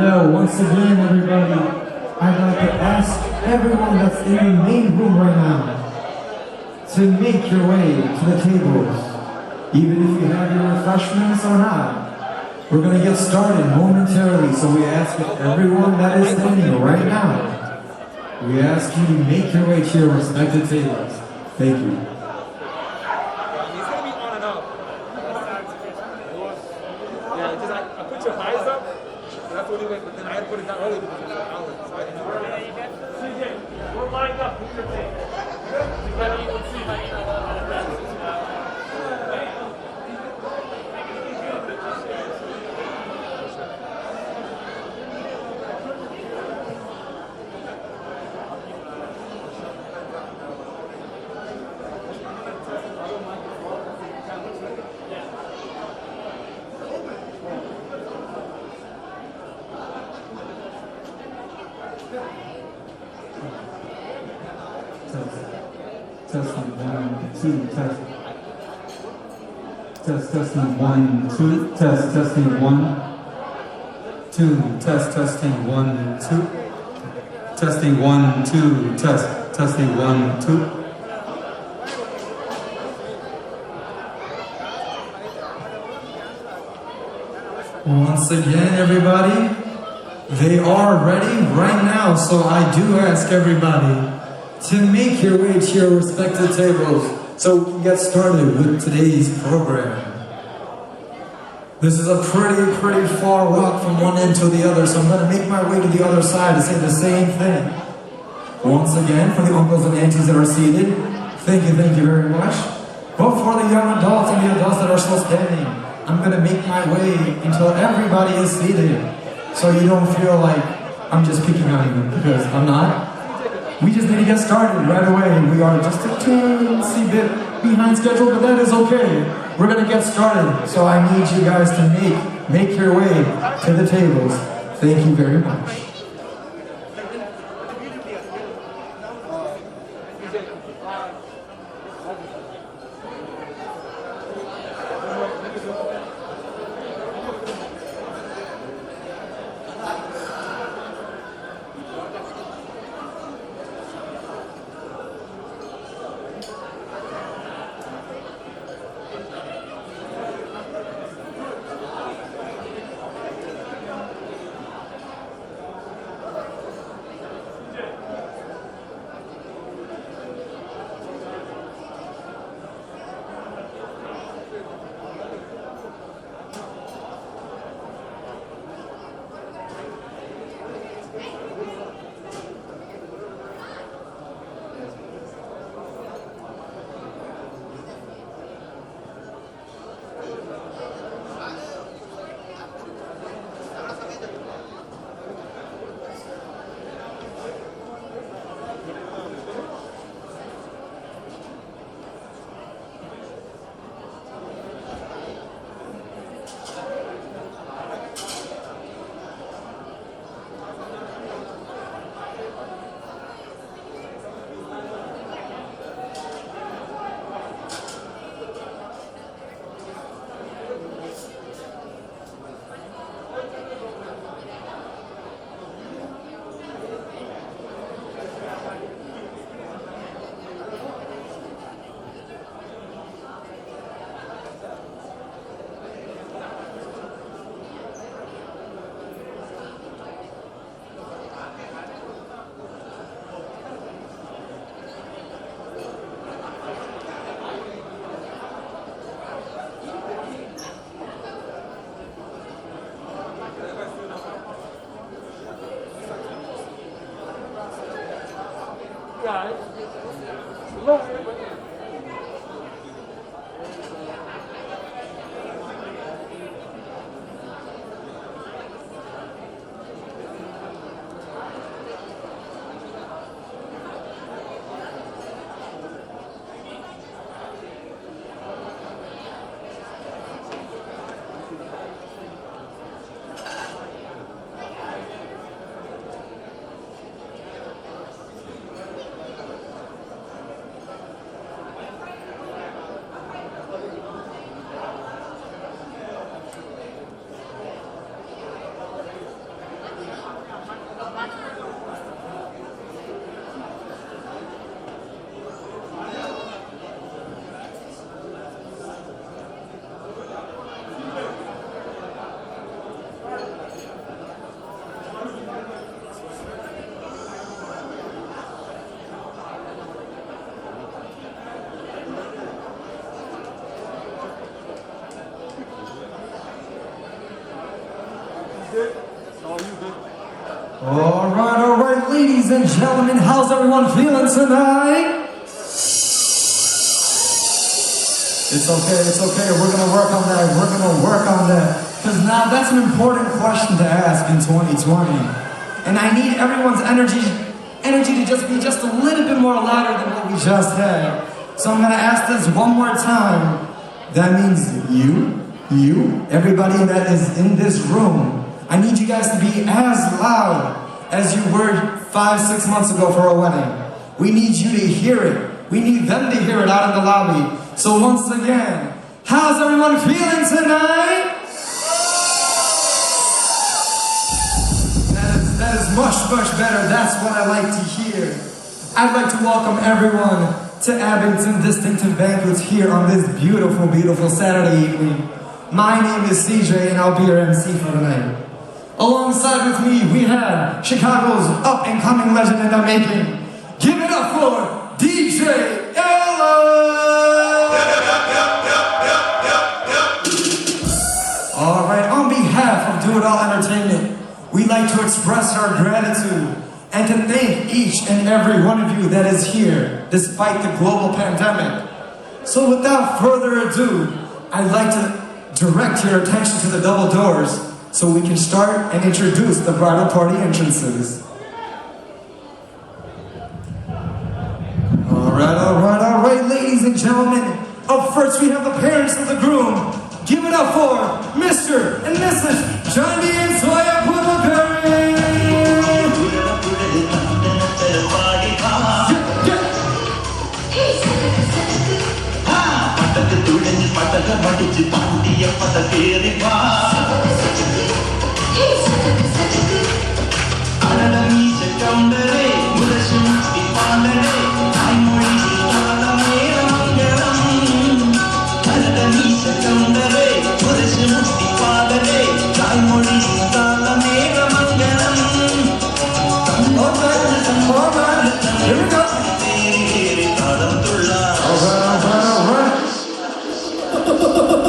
Yeah, once again, everybody, I'd like to ask everyone that's in the main room right now to make your way to the tables, even if you have your refreshments or not. We're going to get started momentarily, so we ask everyone that is standing right now, we ask you to make your way to your respective tables. Thank you. Testing 1, 2, test. Testing 1, 2, testing 1, 2, testing 1, 2. Testing 1, 2, testing 1, 2. Once again, everybody, they are ready right now, so I do ask everybody to make your way to your respective tables so we can get started with today's program. This is a pretty far walk from one end to the other, so I'm going to make my way to the other side to say the same thing. Once again, for the uncles and aunties that are seated, thank you very much. But for the young adults and the adults that are still standing, I'm going to make my way until everybody is seated, so you don't feel like I'm just picking on you, because I'm not. We just need to get started right away. We are just a teensy bit behind schedule, but that is okay. We're gonna get started. So I need you guys to make your way to the tables. Thank you very much. guys. Look. All right, ladies and gentlemen, how's everyone feeling tonight? It's okay, we're gonna work on that, because now that's an important question to ask in 2020. And I need everyone's energy to just be just a little bit more louder than what we just had. So I'm gonna ask this one more time. That means you, everybody that is in this room, I need you guys to be as loud as you were 5-6 months ago for a wedding. We need you to hear it. We need them to hear it out in the lobby. So once again, how's everyone feeling tonight? That is much better. That's what I like to hear. I'd like to welcome everyone to Abington Distinctive Banquets here on this beautiful Saturday evening. My name is CJ and I'll be your MC for tonight. Alongside with me, we have Chicago's up-and-coming legend in the making. Give it up for DJ Ella! All right, on behalf of Do It All Entertainment, we'd like to express our gratitude and to thank each and every one of you that is here, despite the global pandemic. So without further ado, I'd like to direct your attention to the double doors so we can start and introduce the bridal party entrances. All right, ladies and gentlemen. Up first, we have the parents of the groom. Give it up for Mr. and Mrs. Johnny and Toya Pulaperi. Here we go.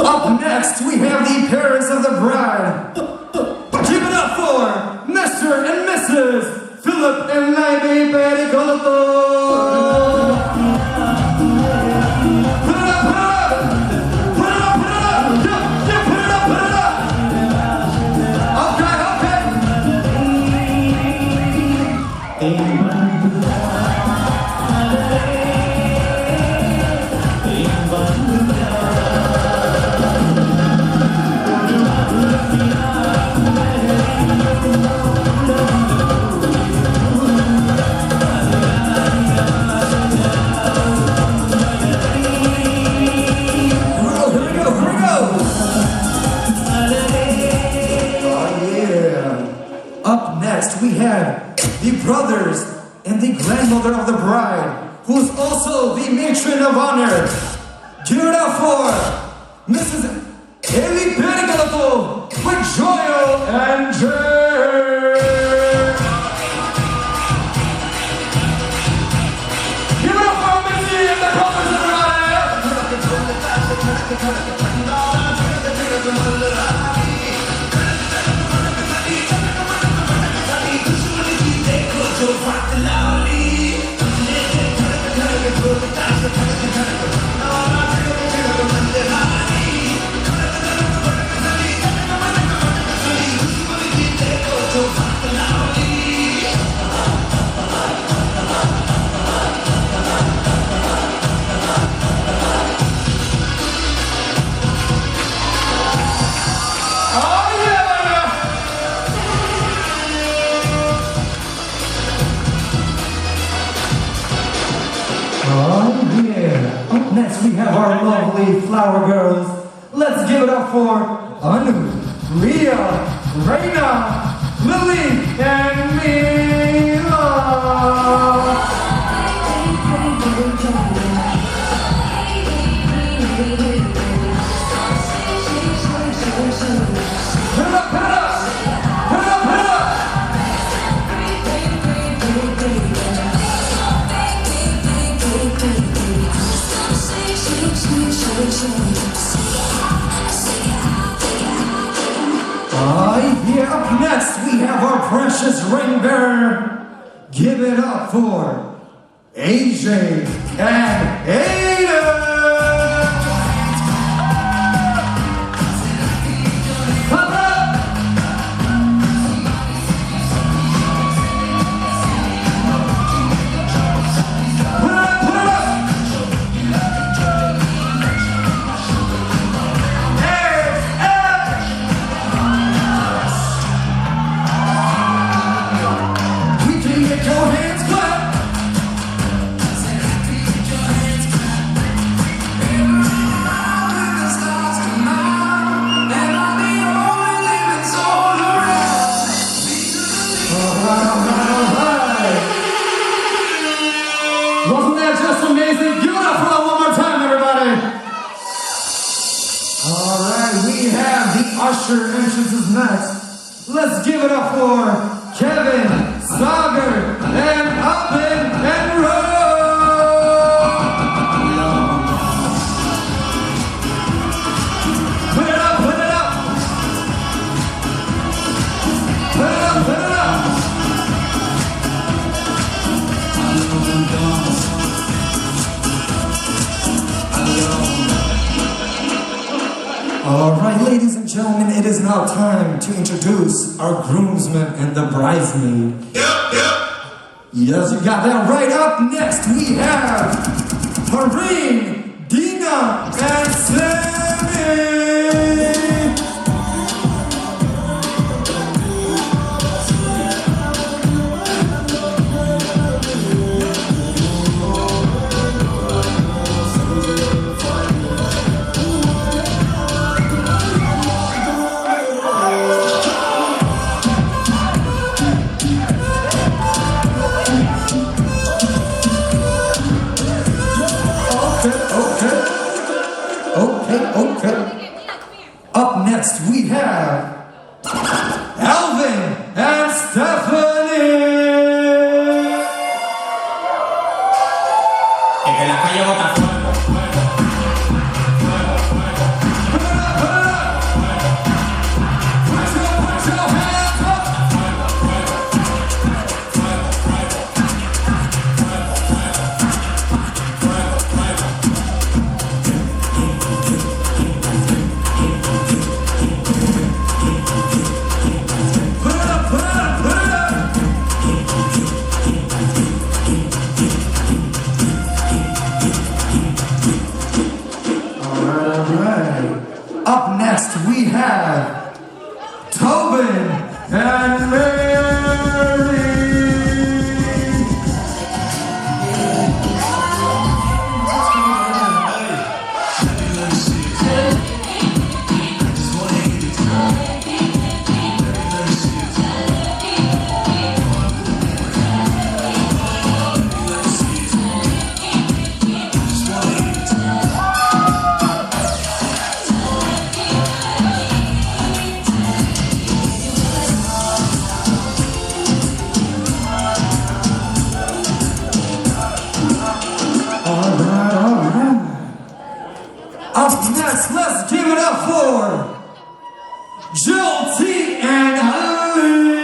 Up next, we have the parents of the bride. Give it up for Mr. and Mrs. Philip and Lady Betty Colato. Put it up. Yeah, put it up. Okay. We have the brothers and the grandmother of the bride, who's also the matron of honor. Give it up for Mrs. Eli Pericolato with Joel and Jay. Give it up for Missy and the brothers of the bride. Next, we have our lovely flower girls. Let's give it up for Anu, Ria, Reina, Lily, and Mila. Put it up, put it up. Put it up, put it up. Yeah, up next we have our precious ring bearer. Give it up for AJ and Aiden. Wasn't that just amazing? Give it up for that one more time, everybody. All right, we have the usher entrances next. Let's give it up for Kevin, Sagar, and Upin and Roll. Put it up, put it up. Put it up, put it up. All right, ladies and gentlemen, it is now time to introduce our groomsmen and the bridesmaid. Yes, you got that right. Up next, we have Hareen, Dina, and Sammy. Okay. Up next, we have Alvin and Stephanie. Que la calle bota fuego. Up next, we have Tobin and Mary. Up next, let's give it up for Jill T and Ali.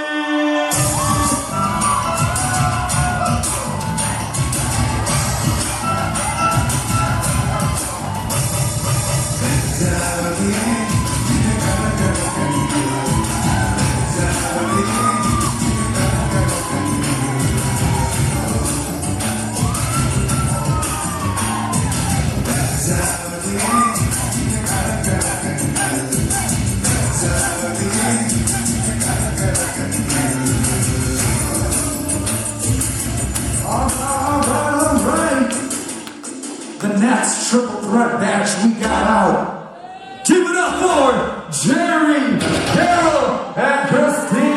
The next triple threat match we got out. Give it up for Jerry, Carol, and Christina.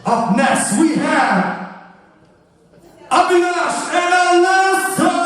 Up next, we have Avinash and Alyssa!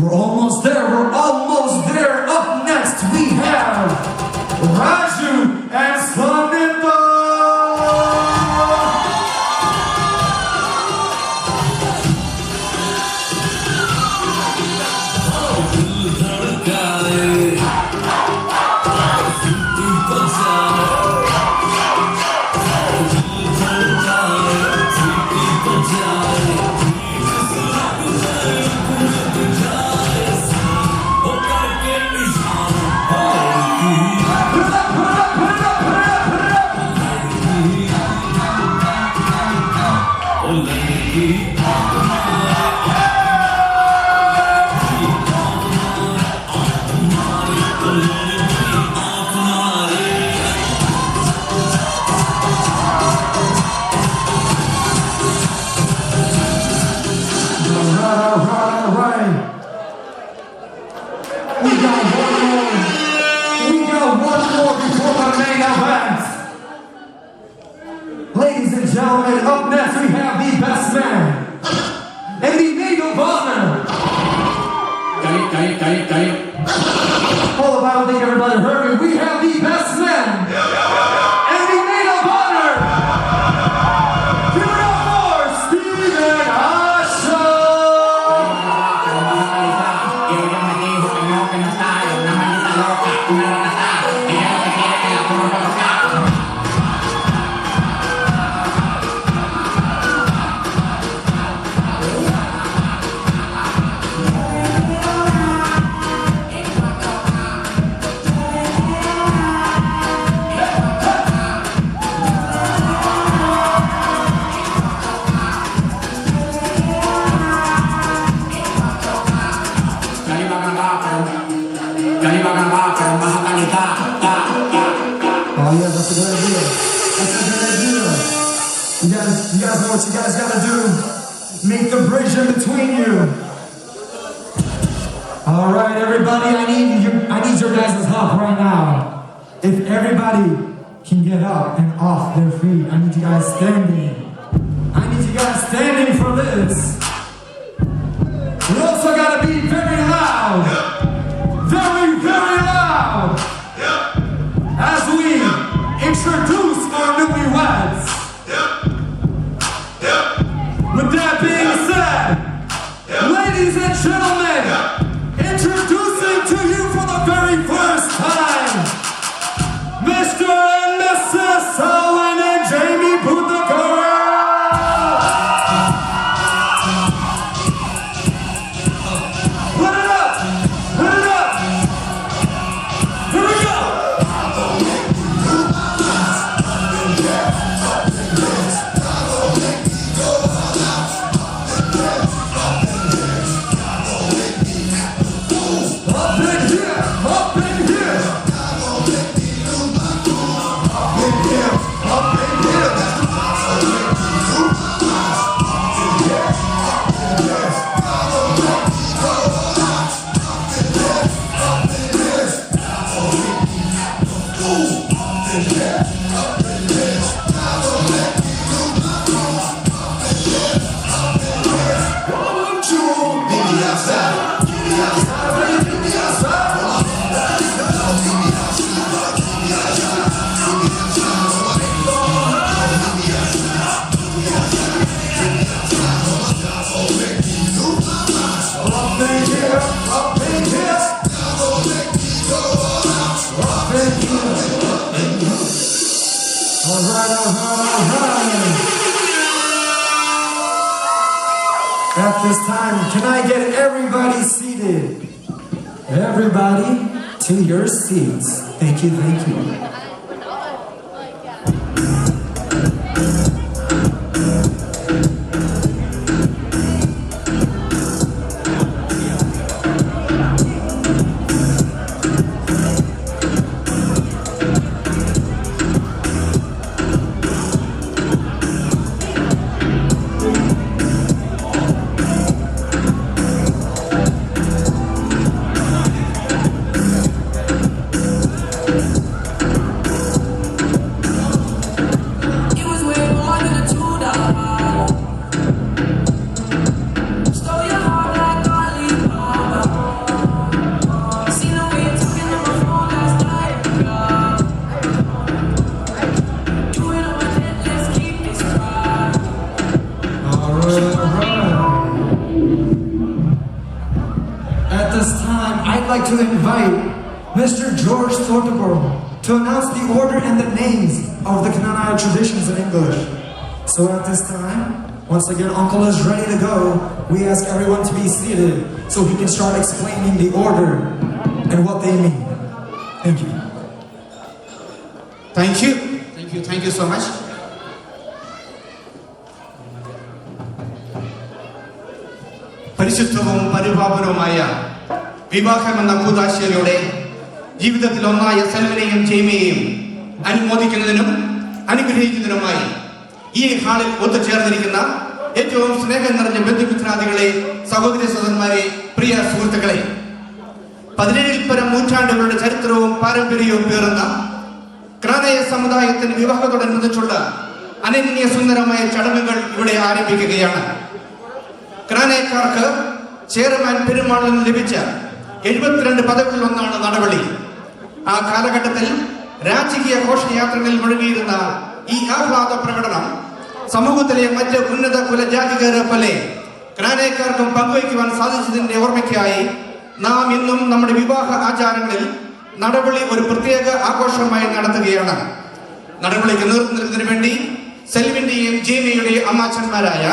We're almost there, we're almost there. Up next we have Raju and Sanita. Ladies and gentlemen, up next we have the best man and the maid of honor. Hold up, I don't think everybody heard me. We have the best man and the maid of honor. Give it up for Steven Asha. Oh yeah, that's a good idea. That's a good idea. You guys know what you guys gotta do. Make the bridge in between you. All right, everybody, I need your guys' help right now. If everybody can get up and off their feet, I need you guys standing. I need you guys standing for this. We also gotta be very loud. Very, very loud. As we introduce our newlyweds. With that being said, ladies and gentlemen, introducing to you for the very first time, Mr. and Mrs. Owen and Jamie Butagora. Put it up! Put it up! Here we go! At this time, can I get everybody seated? Everybody to your seats. Thank you, thank you. At this time, I'd like to invite Mr. George Thornton to announce the order and the names of the Cananaya traditions in English. So at this time, once again, Uncle is ready to go. We ask everyone to be seated so he can start explaining the order and what they mean. Thank you. Thank you. Thank you so much. പരിശുദ്ധവും പരിപാവനവുമായ വിവാഹമെന്ന കൂതാശയിലൂടെ ജീവിതത്തിൽ ഒന്നായ സെൽവിനെയും ജെയ്മിയെയും അനുമോദിക്കുന്നതിനും അനുഗ്രഹിക്കുന്നതിനുമായി ഈ ഹാളിൽ ഒത്തുചേർന്നിരിക്കുന്ന ഏറ്റവും സ്നേഹം നിറഞ്ഞ ബന്ധുമിത്രാദികളെ, സഹോദരി സഹോദരന്മാരെ, പ്രിയ സുഹൃത്തുക്കളെ, 17 പരം നൂറ്റാണ്ടുകളുടെ ചരിത്രവും പാരമ്പര്യവും പേറുന്ന ക്രാനയ സമുദായത്തിന് വിവാഹത്തോടനുബന്ധിച്ചുള്ള അനന്യ സുന്ദരമായ ചടങ്ങുകൾ ഇവിടെ ആരംഭിക്കുകയാണ്. ക്രാനയക്കാർക്ക് ചെയർമാൻ പെരുമാളിൽ നിന്ന് ലഭിച്ച 72 പദവികളിൽ ഒന്നാണ് നടപടി. ആ കാലഘട്ടത്തിൽ രാജകീയ ഘോഷയാത്രകളിൽ മുഴുകിയിരുന്ന ഈ ആഹ്ലാദ പ്രകടനം സമൂഹത്തിലെ മറ്റ് ഉന്നത കുലജാതിക്കാരെ പോലെ ക്രാനയക്കാർക്കും പങ്കുവയ്ക്കുവാൻ സാധിച്ചതിന്റെ ഓർമ്മയ്ക്കായി നാം ഇന്നും നമ്മുടെ വിവാഹ ആചാരങ്ങളിൽ നടപടി ഒരു പ്രത്യേക ആഘോഷമായി നടത്തുകയാണ്. നടപടിക്ക് നേതൃത്വം നൽകുന്നതിന് വേണ്ടി സെൽവിന്റെയും ജെയ്മിയുടെയും അമ്മാച്ചന്മാരായ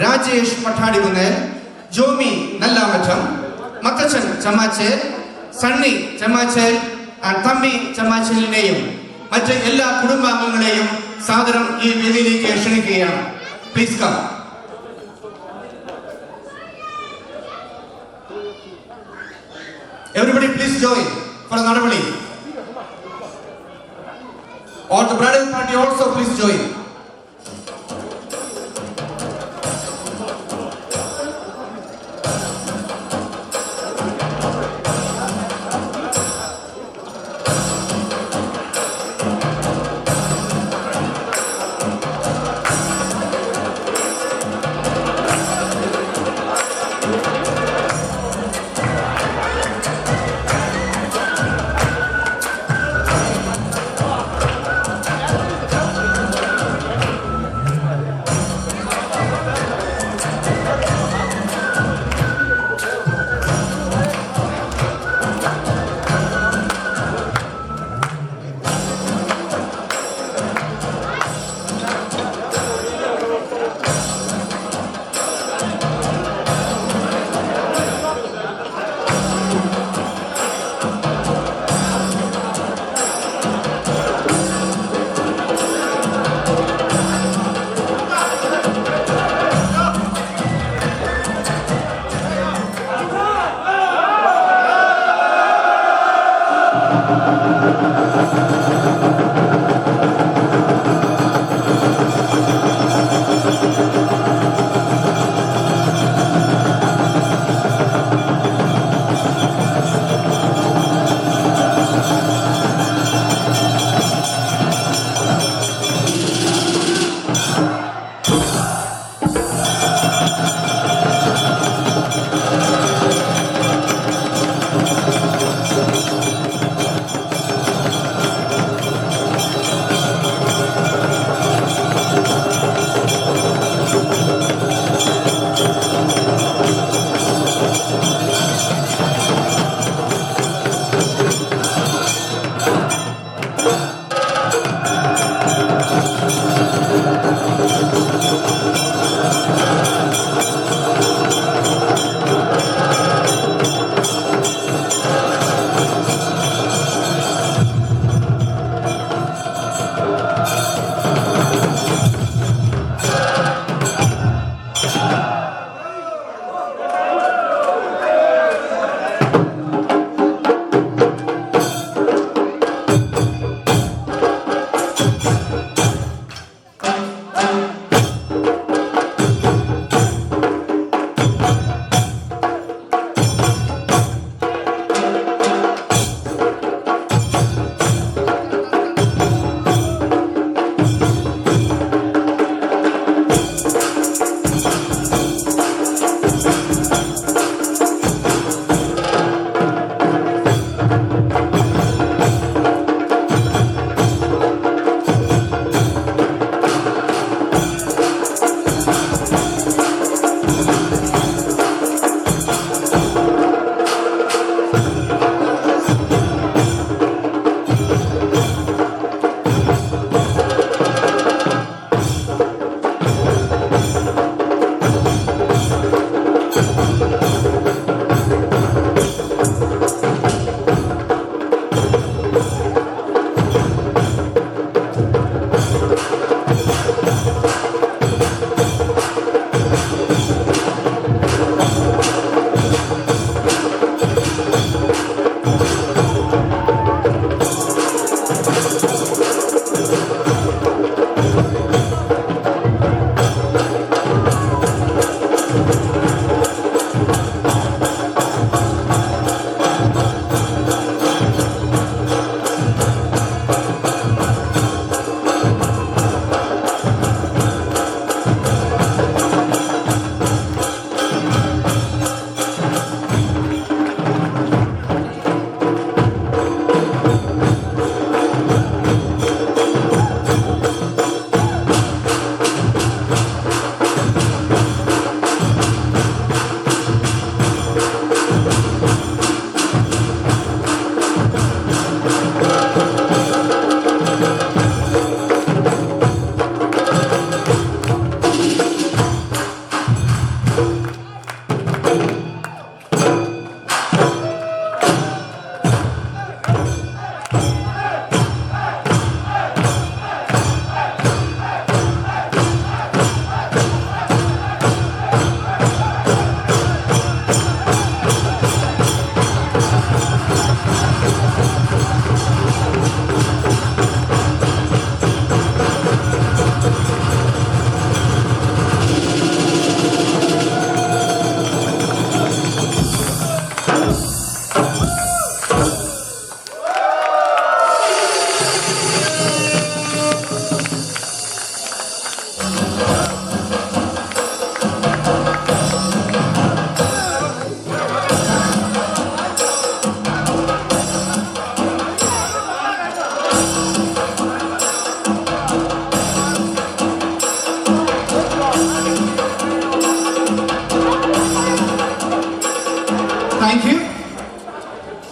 രാജേഷ് പട്ടാടികുന്നേൽ, ജോമി നല്ലാമറ്റം, മത്തച്ചൻ ചമാച്ചേൽ, സണ്ണി ചമാച്ചേൽ, തമ്പി ചമാച്ചേലിനെയും മറ്റ് എല്ലാ കുടുംബാംഗങ്ങളെയും സാദരം ഈ വേദിയിലേക്ക് ക്ഷണിക്കുകയാണ്. Please come. Everybody please join for the നടപടി. All the bridal party also please join.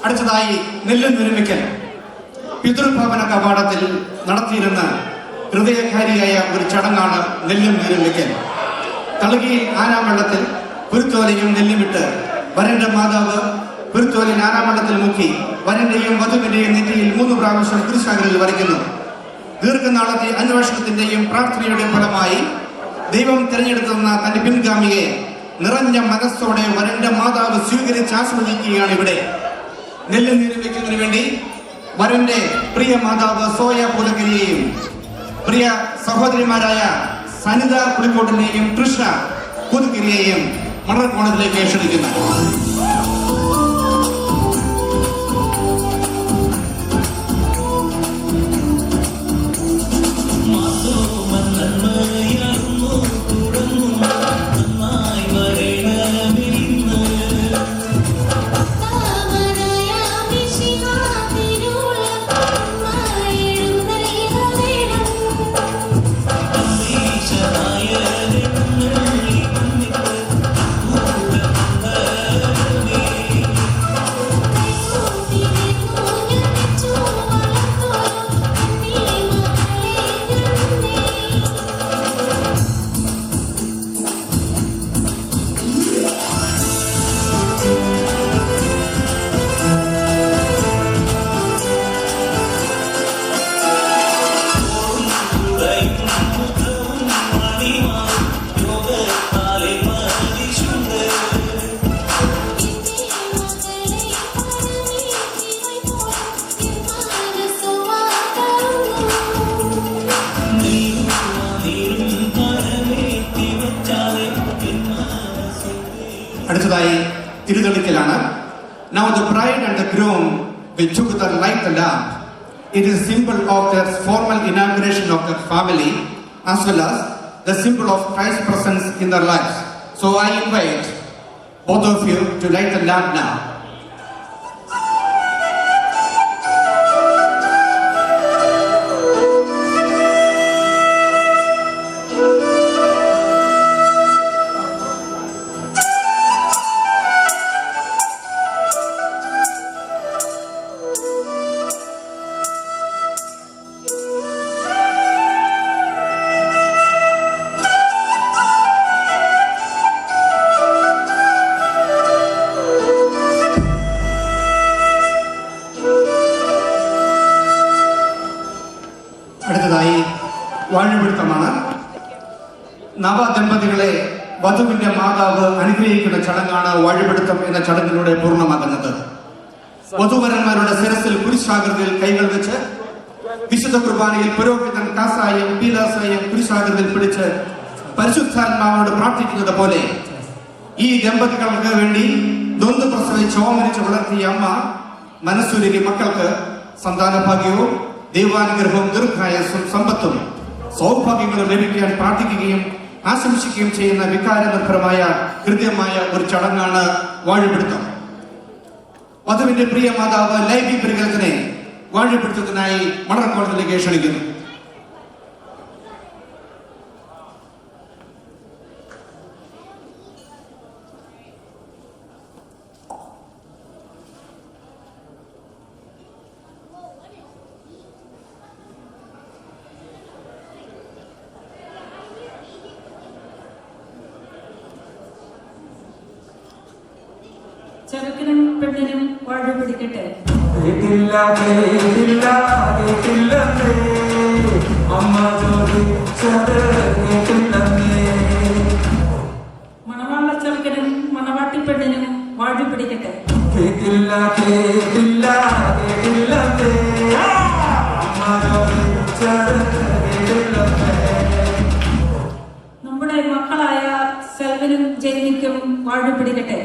അടുത്തതായി നെല്ലും നിർമ്മിക്കൽ പിതൃഭവന കവാടത്തിൽ നടത്തിയിരുന്ന ഹൃദയകാരിയായ ഒരു ചടങ്ങാണ് നെല്ലും നിർമ്മിക്കൽ. തളുകിയിൽ ആനാവെള്ളത്തിൽ കുരുത്തോലയും നെല്ലുമിട്ട് വരന്റെ മാതാവ് കുരുത്തോലിൽ ആനാവെള്ളത്തിൽ മുക്കി വരന്റെയും വധുവിന്റെയും നെറ്റിയിൽ 3 പ്രാവശ്യം കുരിശാഗ്രയിൽ വരയ്ക്കുന്നു. ദീർഘനാളത്തെ അന്വേഷണത്തിന്റെയും പ്രാർത്ഥനയുടെയും ഫലമായി ദൈവം തിരഞ്ഞെടുത്തുന്ന തന്റെ പിൻഗാമിയെ നിറഞ്ഞ മനസ്സോടെ വരന്റെ മാതാവ് സ്വീകരിച്ച് ആസ്വദിക്കുകയാണ്. ഇവിടെ നെല്ല് നിർമ്മിക്കുന്നതിന് വേണ്ടി വരന്റെ പ്രിയ മാതാവ് സോയ പുലക്കരിയെയും പ്രിയ സഹോദരിമാരായ സനിത പുളിക്കോട്ടിനെയും കൃഷ്ണ പുതുക്കരിയെയും മണർക്കോണത്തിലേക്ക് ക്ഷണിക്കുന്നു. അടുത്തതായി തിരുതെളിക്കലാണ്. Now the bride and the groom will together light the lamp. It is a symbol of their formal inauguration of their family as well as the symbol of Christ's presence in their lives. So I invite both of you to light the lamp now. അടുത്തതായി വാഴ്വെടുത്തമാണ്. നവദമ്പതികളെ വധുവിന്റെ മാതാവ് അനുഗ്രഹിക്കുന്ന ചടങ്ങാണ് വാഴ്വെടുത്തം എന്ന ചടങ്ങിലൂടെ പൂർണ്ണമാകുന്നത്. വധുവരന്മാരുടെ ശിരസിൽ കുരിശാകൃതിയിൽ കൈകൾ വെച്ച് വിശുദ്ധ കുർബാനയിൽ പുരോഹിതൻ കാസായും പീലാസായും കുരിശാകൃതിയിൽ പിടിച്ച് പരിശുദ്ധാത്മാവോട് പ്രാർത്ഥിക്കുന്നത് പോലെ ഈ ദമ്പതികൾക്ക് വേണ്ടി നൊന്ത് പ്രസവിച്ച് ഓമനിച്ച് വളർത്തിയ അമ്മ മനസ്സുരുകി മക്കൾക്ക് സന്താനഭാഗ്യവും ദൈവാനുഗ്രഹവും ദീർഘായുസ്സും സമ്പത്തും സൗഭാഗ്യങ്ങളും ലഭിക്കാൻ പ്രാർത്ഥിക്കുകയും ആശംസിക്കുകയും ചെയ്യുന്ന വികാരനിർഭരമായ ഹൃദ്യമായ ഒരു ചടങ്ങാണ് വാഴിപിടുത്തം. വധുവിന്റെ പ്രിയ മാതാവ് ലൈബി പരികൽക്കനെ വാഴിപിടുത്തത്തിനായി മണർക്കോളത്തിലേക്ക് ക്ഷണിക്കുന്നു. ചെറുക്കനും പെണ്ണിനും വാഴ പിടിക്കട്ടെ. മണവാള ചെറുക്കനും മണവാട്ടി പെണ്ണിനും വാഴ പിടിക്കട്ടെ. നമ്മുടെ മക്കളായ സെൽവിനും ജെന്നിക്കും വാഴ പിടിക്കട്ടെ.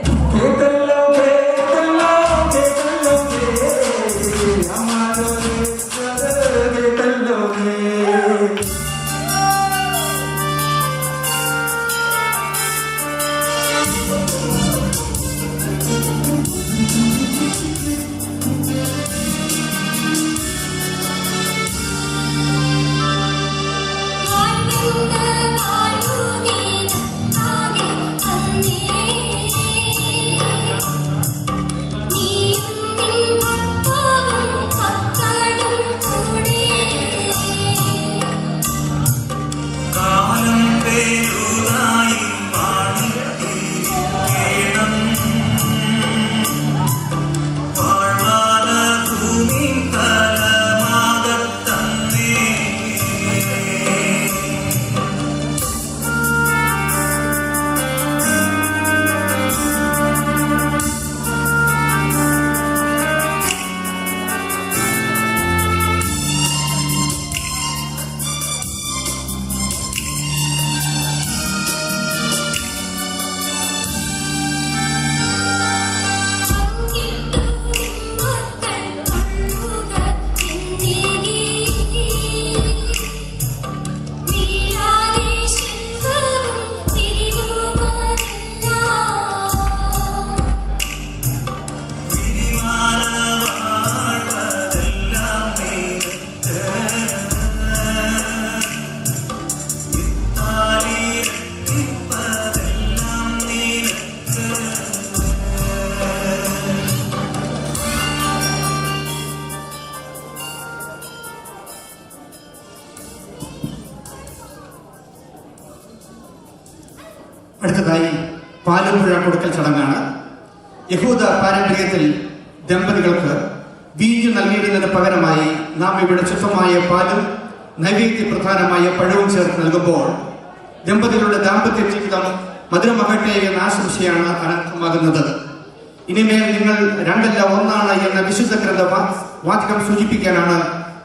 അടുത്തതായി പാലുപുഴ കൊടുക്കൽ ചടങ്ങാണ്. യഹൂദ പാരമ്പര്യത്തിൽ ദമ്പതികൾക്ക് വീഞ്ഞു നൽകിയിടുന്നതിന് പകരമായി നാം ഇവിടെ ശുദ്ധമായ പാലും നൈവേദ്യ പ്രധാനമായ പഴവും ചേർത്ത് നൽകുമ്പോൾ ദമ്പതികളുടെ ദാമ്പത്യ ജീവിതം മധുരമാകട്ടെ എന്ന ആശംസയാണ് അനർത്ഥമാകുന്നത്. ഇനിമേൽ നിങ്ങൾ രണ്ടല്ല ഒന്നാണ് എന്ന വിശുദ്ധ ഗ്രന്ഥ വാചകം സൂചിപ്പിക്കാനാണ്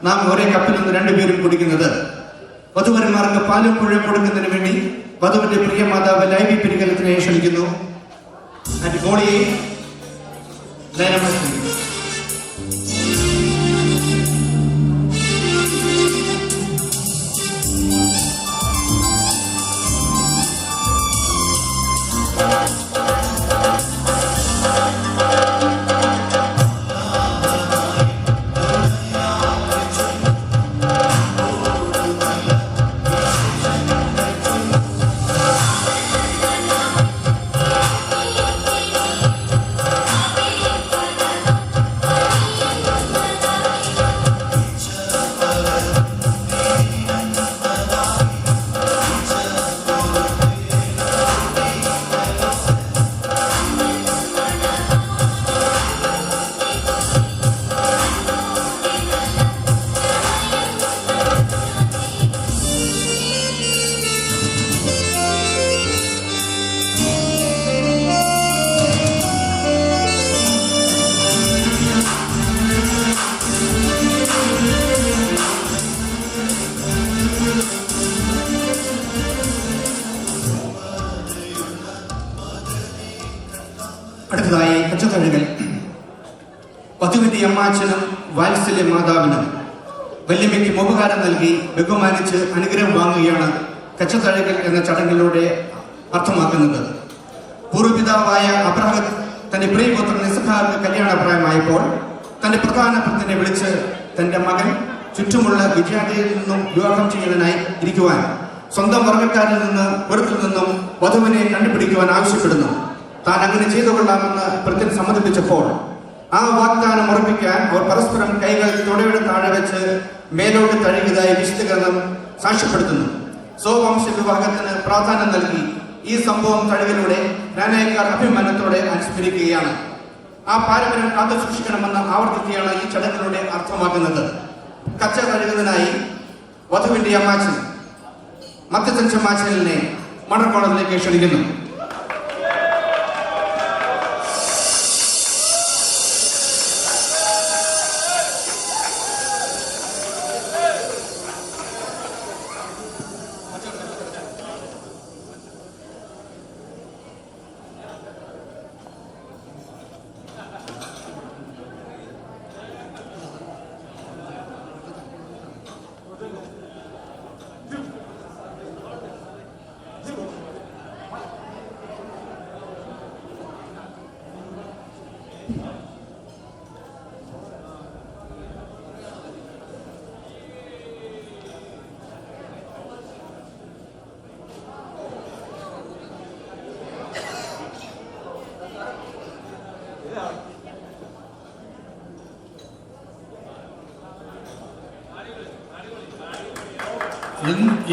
നാം ഒരേ കപ്പിൽ നിന്ന് രണ്ടുപേരും കുടിക്കുന്നത്. വധുവരന്മാർക്ക് പാലും പുഴയും കൊടുക്കുന്നതിന് വേണ്ടി വധുവിന്റെ പ്രിയ മാതാവ് ലൈബി പെരുകലത്തിനെ ക്ഷണിക്കുന്നു. മോളിയെ ലയനമായി അടുത്തതായി കച്ചത്തഴുകൽ. വധുവിന്റെ അമ്മാച്ചനും വാത്സല്യ മാതാവിനും വല്യമ്മയ്ക്ക് ഉപകാരം നൽകി ബഹുമാനിച്ച് അനുഗ്രഹം വാങ്ങുകയാണ് കച്ചത്തഴുകൽ എന്ന ചടങ്ങിലൂടെ അർത്ഥമാക്കുന്നത്. പൂർവ്വപിതാവായ അബ്രഹാം തന്റെ പ്രിയപുത്രൻ ഇസഹാക്ക് കല്യാണപ്രായമായപ്പോൾ തന്റെ പ്രധാന ഭക്തനെ വിളിച്ച് തന്റെ മകൻ ചുറ്റുമുള്ള വിജാതിയിൽ നിന്നും വിവാഹം ചെയ്യുന്നതിനായി ഇരിക്കുവാൻ സ്വന്തം വർഗക്കാരിൽ നിന്ന് പുറത്തിൽ നിന്നും വധുവിനെ കണ്ടുപിടിക്കുവാൻ ആവശ്യപ്പെടുന്നു. താൻ അങ്ങനെ ചെയ്തു കൊള്ളാമെന്ന് ഭൃത്യൻ സമ്മതിപ്പിച്ചപ്പോൾ ആ വാഗ്ദാനം ഉറപ്പിക്കാൻ അവർ പരസ്പരം കൈകൾ തുടയുടെ താഴെ വെച്ച് മേലോട്ട് തഴുകിയതായി വിശുദ്ധഗ്രന്ഥം സാക്ഷ്യപ്പെടുത്തുന്നു. സ്വവംശ വിവാഹത്തിന് പ്രാധാന്യം നൽകി ഈ സംഭവം തഴുകിലൂടെ ജ്ഞാനേക്കാർ അഭിമാനത്തോടെ അനുസ്മരിക്കുകയാണ്. ആ പാരമ്പര്യം കാത്തു സൂക്ഷിക്കണമെന്ന ആവർത്തിക്കുകയാണ് ഈ ചടങ്ങിലൂടെ അർത്ഥമാക്കുന്നത്. കച്ച തഴുകുന്നതിനായി വധുവിന്റെ അമ്മാച്ചൻ മധ്യത്തച്ഛമാച്ചനെ മണർക്കോണത്തിലേക്ക് ക്ഷണിക്കുന്നു.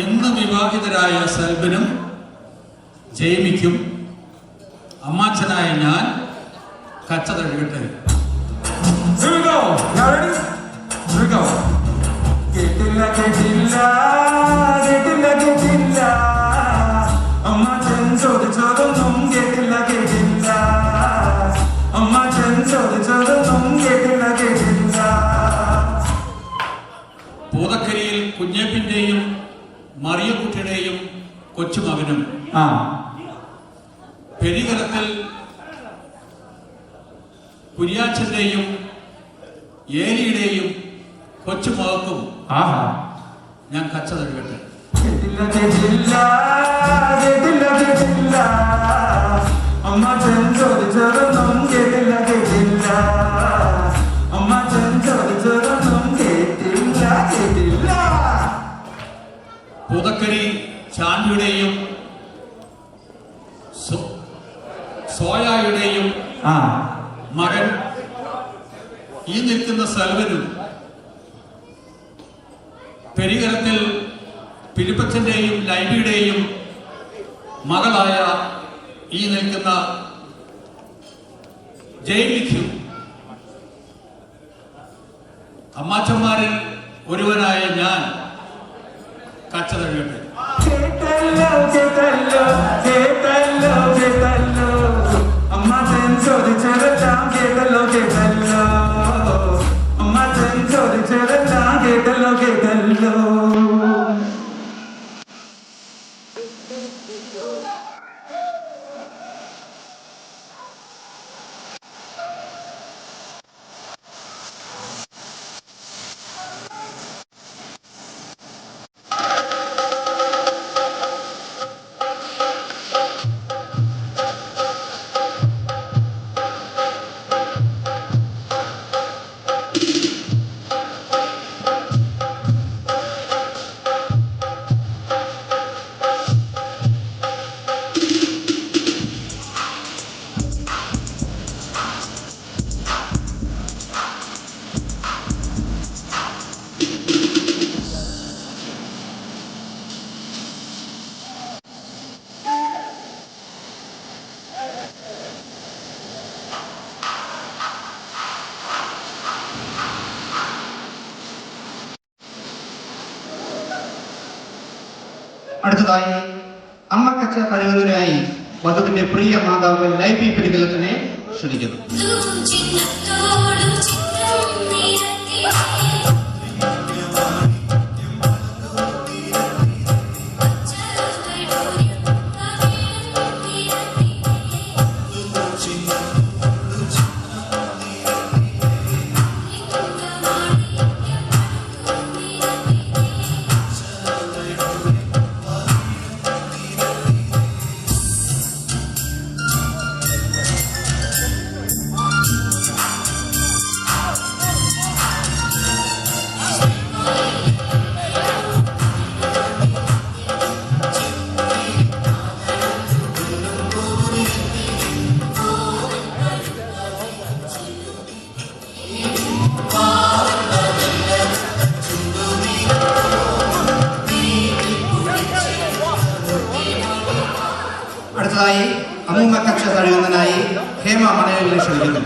എന്ന് വിവാഹിതരായ സെൽബിനും ജെയ്മിക്കും അമ്മാച്ചനായ ഞാൻ കച്ച തഴുകട്ടെ. അമ്മാച്ചൻ ചോദിച്ചതൊന്നും കേട്ടില്ല കേട്ടില്ല. അമ്മാച്ചൻ ചോദിച്ചതൊന്നും കേട്ടില്ല കേട്ടില്ല. പൂതക്കരിയിൽ കുഞ്ഞേപ്പിന്റെയും മറിയക്കുട്ടിയുടെയും കൊച്ചുമകനും പെരികരത്തിൽ കുര്യാച്ചന്റെയും ഏലിയുടെയും കൊച്ചുമകൾക്കും ഞാൻ കച്ച തഴുകട്ടെ. അമ്മാച്ചൻ ചോദിച്ചതൊന്നും കേട്ടില്ല കേട്ടില്ല. അമ്മാച്ചൻ ചോദിച്ചതൊന്നും കേട്ടില്ല കേട്ടില്ല. പൂതക്കരി ചാണ്ടിയുടെയും സോയായുടെയും മകൻ ഈ നിൽക്കുന്ന സെൽവനും പെരികരത്തിൽ ഫിലിപ്പച്ചന്റെയും ലൈബിയുടെയും മകളായ ഈ നിൽക്കുന്ന ജെയ്മിക്കും അമ്മാച്ചന്മാരിൽ ഒരുവനായ ഞാൻ കച്ച തഴുകട്ടെ. അമ്മാച്ചൻ ചോദിച്ചതെല്ലാം കേട്ടല്ലോ കേട്ടല്ലോ. അമ്മാച്ചൻ ചോദിച്ചതെല്ലാം കേട്ടല്ലോ കേട്ടല്ലോ. അടുത്തതായി അമ്മ കച്ച കഴിയുന്നതിനായി വധുവിന്റെ പ്രിയ മാതാവ് ലൈബി പെരികലത്തിനെ ക്ഷണിക്കുന്നു. അടുത്തതായി അമ്മൂമ്മ കക്ഷ തഴുകുന്നതിനായി ഹേമ മണലിനെ ക്ഷണിക്കുന്നു.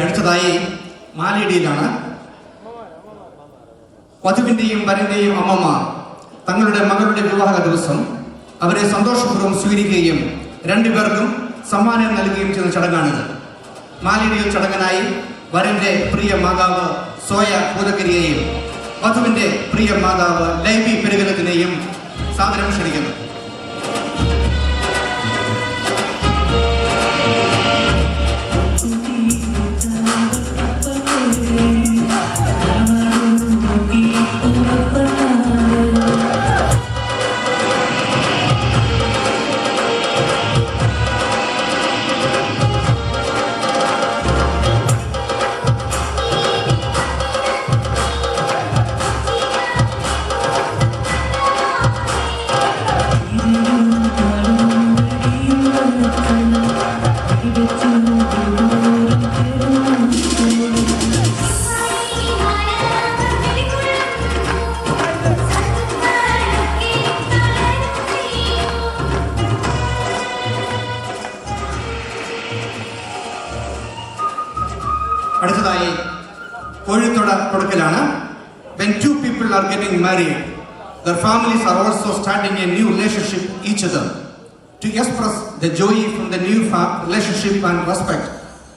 അടുത്തതായി മാലിയിടിയിലാണ്. വധുവിന്റെയും വരന്റെയും അമ്മമ്മ തങ്ങളുടെ മകളുടെ വിവാഹ ദിവസം അവരെ സന്തോഷപൂർവ്വം സ്വീകരിക്കുകയും രണ്ടുപേർക്കും സമ്മാനം നൽകുകയും ചെയ്യുന്ന ചടങ്ങാണിത്. മാലിയിടിയിൽ ചടങ്ങിനായി വരന്റെ പ്രിയ മാതാവ് സോയ പൂതക്കരിയെയും വധുവിന്റെ പ്രിയ മാതാവ് ലൈബി പെരുകലത്തിനെയും സാദരം ക്ഷണിക്കുന്നു. അടുത്തതായി കോഴിത്തോട കൊടുക്കലാണ്. When two people are getting married, their families are also starting a new relationship each other. To express the joy from the new relationship and respect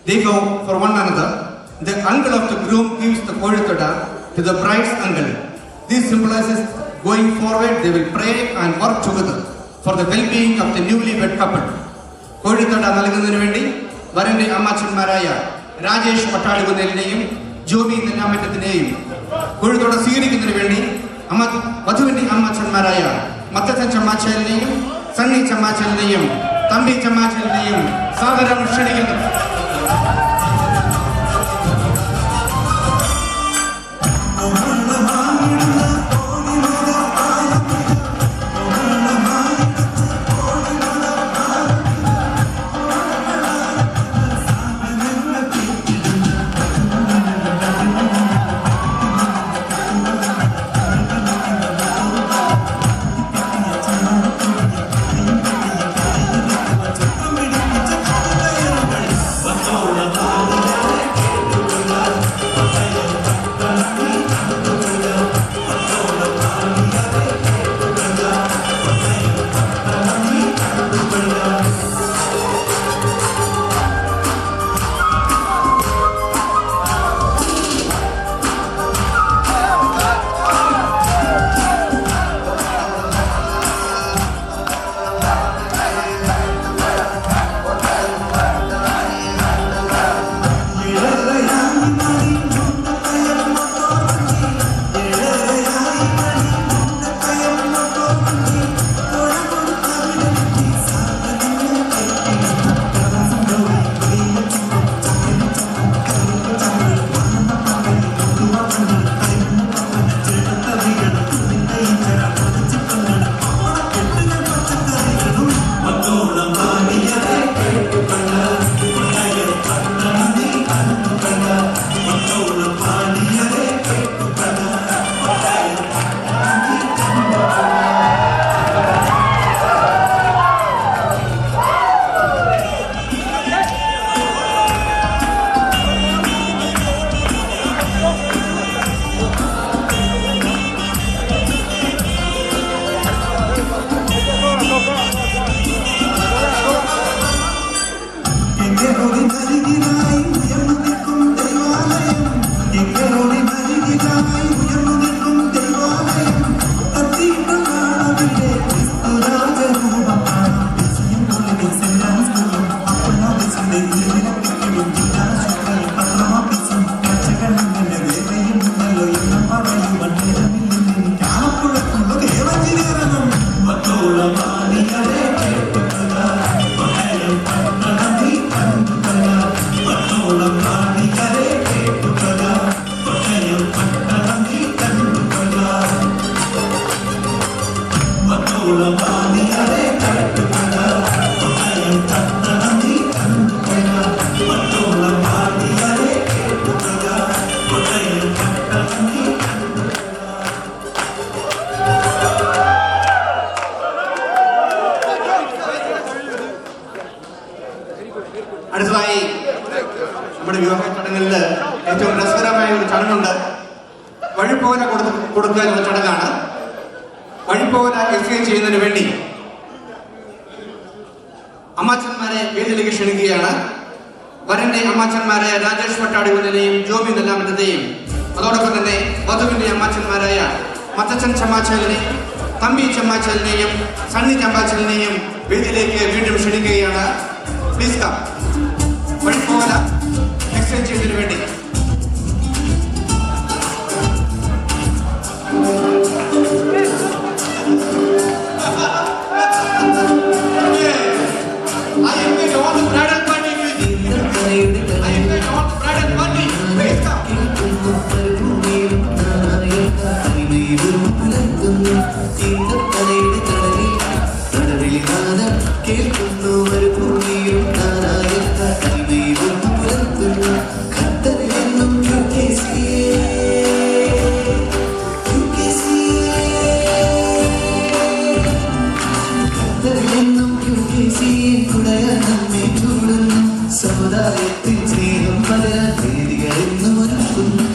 they go for one another, the uncle of the groom gives the koizhuthoda to the bride's uncle. This symbolizes going forward they will pray and work together for the well-being of the newly wed couple. കോഴിത്തോട നൽകുന്നതിന് വേണ്ടി വരന്റെ അമ്മാച്ചന്മാരായ രാജേഷ് പട്ടാളികുന്നേലിനെയും ജോബി നെന്നാമറ്റത്തിനെയും കോഴിത്തോട സ്വീകരിക്കുന്നതിന് വേണ്ടി വധുവിന്റെ അമ്മാച്ചന്മാരായ മത്തച്ചൻ ചമ്മാച്ചലിനെയും സണ്ണി ചമ്മാച്ചലിനെയും തമ്പി ചമ്മാച്ചലിനെയും സാദരം ക്ഷണിക്കുന്നു. അടുത്തതായി നമ്മുടെ വിവാഹ ചടങ്ങുകളിൽ ഏറ്റവും രസകരമായ ഒരു ചടങ്ങുണ്ട്. വഴിപ്പോല കൊടുക്കുക എന്നുള്ള ചടങ്ങാണ്. വഴിപ്പോല എക്സ്ചേഞ്ച് ചെയ്യുന്നതിന് വേണ്ടി അമ്മാച്ചന്മാരെ വേദിയിലേക്ക് ക്ഷണിക്കുകയാണ്. വരന്റെ അമ്മാച്ചന്മാരായ രാജേഷ് പട്ടാടിവനെയും ജോബി നെല്ലാമറ്റത്തെയും അതോടൊപ്പം തന്നെ വധുവിന്റെ അമ്മാച്ചന്മാരായ മത്തച്ചൻ ചമ്മാച്ചലിനെയും തമ്പി ചമ്മാച്ചലിനെയും സണ്ണി ചമ്മാച്ചലിനെയും വേദിയിലേക്ക് വീണ്ടും ക്ഷണിക്കുകയാണ്. Please come. വഴിപ്പോല എക്സ്ചേഞ്ച് ചെയ്തതിനു വേണ്ടി I invite all the bridal party with you. I invite all the bridal party. Please come. സമുദായത്തിൽ സ്നേഹം പകരാൻ വേദികളെന്നും ഒരുക്കുന്നു.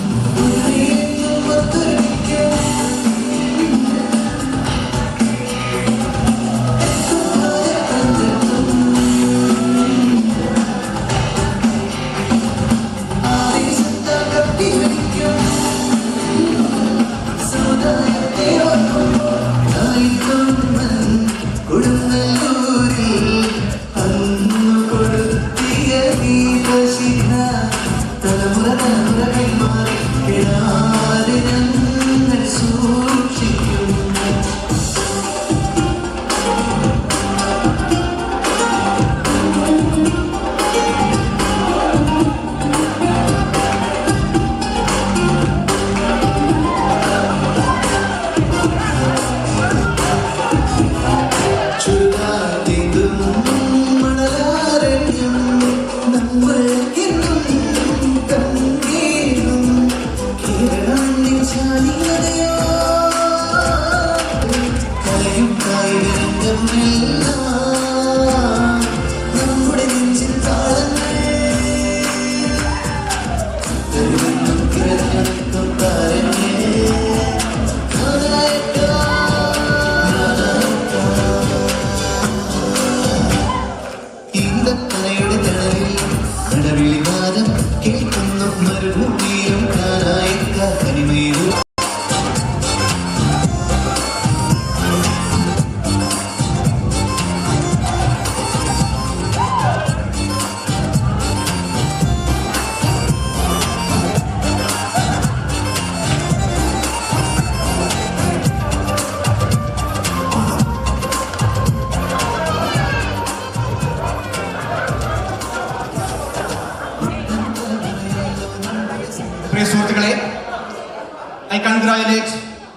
I congratulate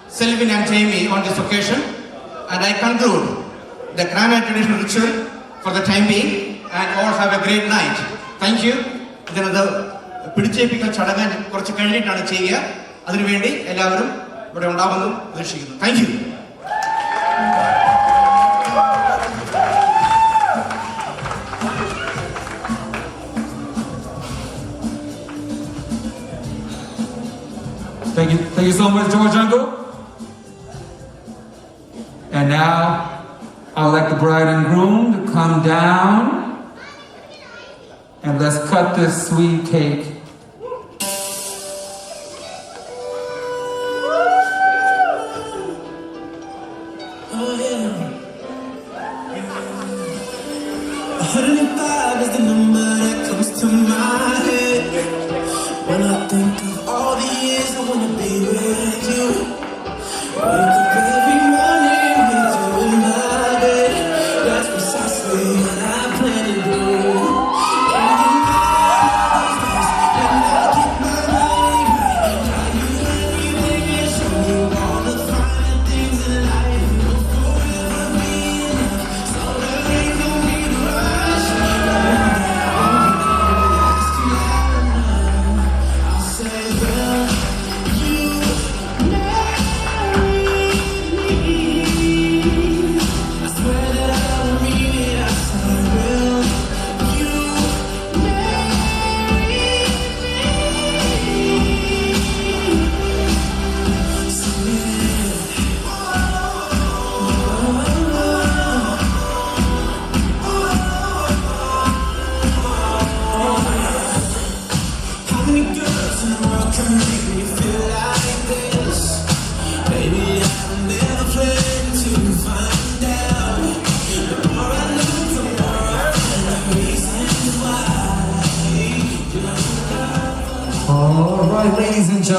Selvin and Jamie on this occasion, and I conclude the grand traditional ritual for the time being, and all have a great night. Thank you. ഇതിനത് പിടിച്ചേപ്പിക്കൽ ചടങ്ങ് കുറച്ച് കഴിഞ്ഞിട്ടാണ് ചെയ്യുക. അതിനുവേണ്ടി എല്ലാവരും ഇവിടെ ഉണ്ടാവുമെന്ന് പ്രതീക്ഷിക്കുന്നു. Thank you. Thank you so much, George Uncle. And now, I would like the bride and groom to come down and let's cut this sweet cake. Oh yeah. 105 is the number that comes to my head when I think of all the years I wanna be with you. Wake up every morning with you in my bed. That's precisely what I plan to do. And you know when I get my money right, tell you everything and show you all the finer things in life. We'll forever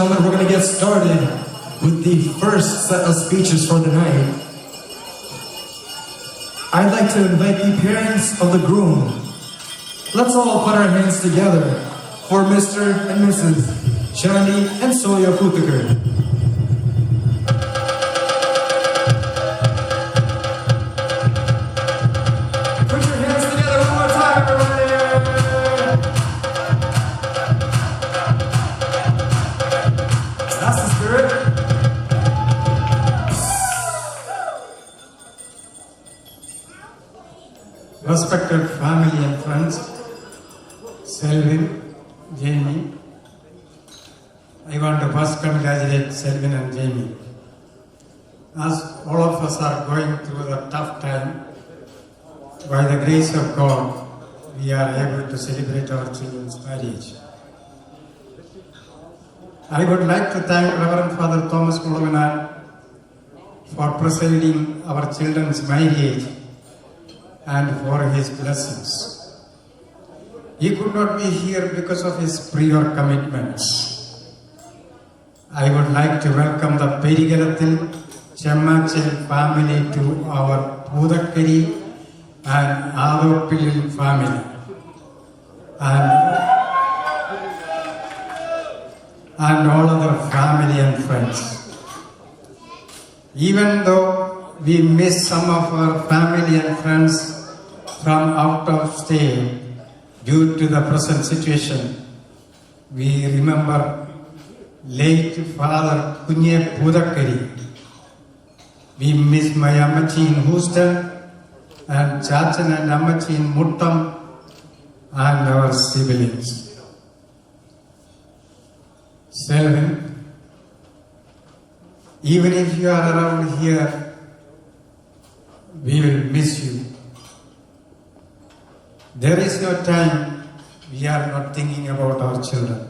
gentlemen, we're going to get started with the first set of speeches for the night. I'd like to invite the parents of the groom. Let's all put our hands together for Mr. and Mrs. Chandi and Soya Putakar. Put your hands together one more time, everybody. That's the spirit. Respected family and friends, Selvin, Jamie, I want to first congratulate Selvin and Jamie. As all of us are going through a tough time, by the grace of God, we are able to celebrate our children's marriage. I would like to thank Reverend Father Thomas Kulavana for presiding our children's marriage and for his blessings. He could not be here because of his prior commitments. I would like to welcome the Perigalathil Chemmachil family to our Pudakkari and Adoppil family and all other family and friends. Even though we miss some of our family and friends from out of state due to the present situation, we remember late Father Kunye Pudakkari. We miss my Ammachi in Houston and Chachan and Ammachi in Muttam and our siblings. Selvin, even if you are around here, we will miss you. There is no time we are not thinking about our children.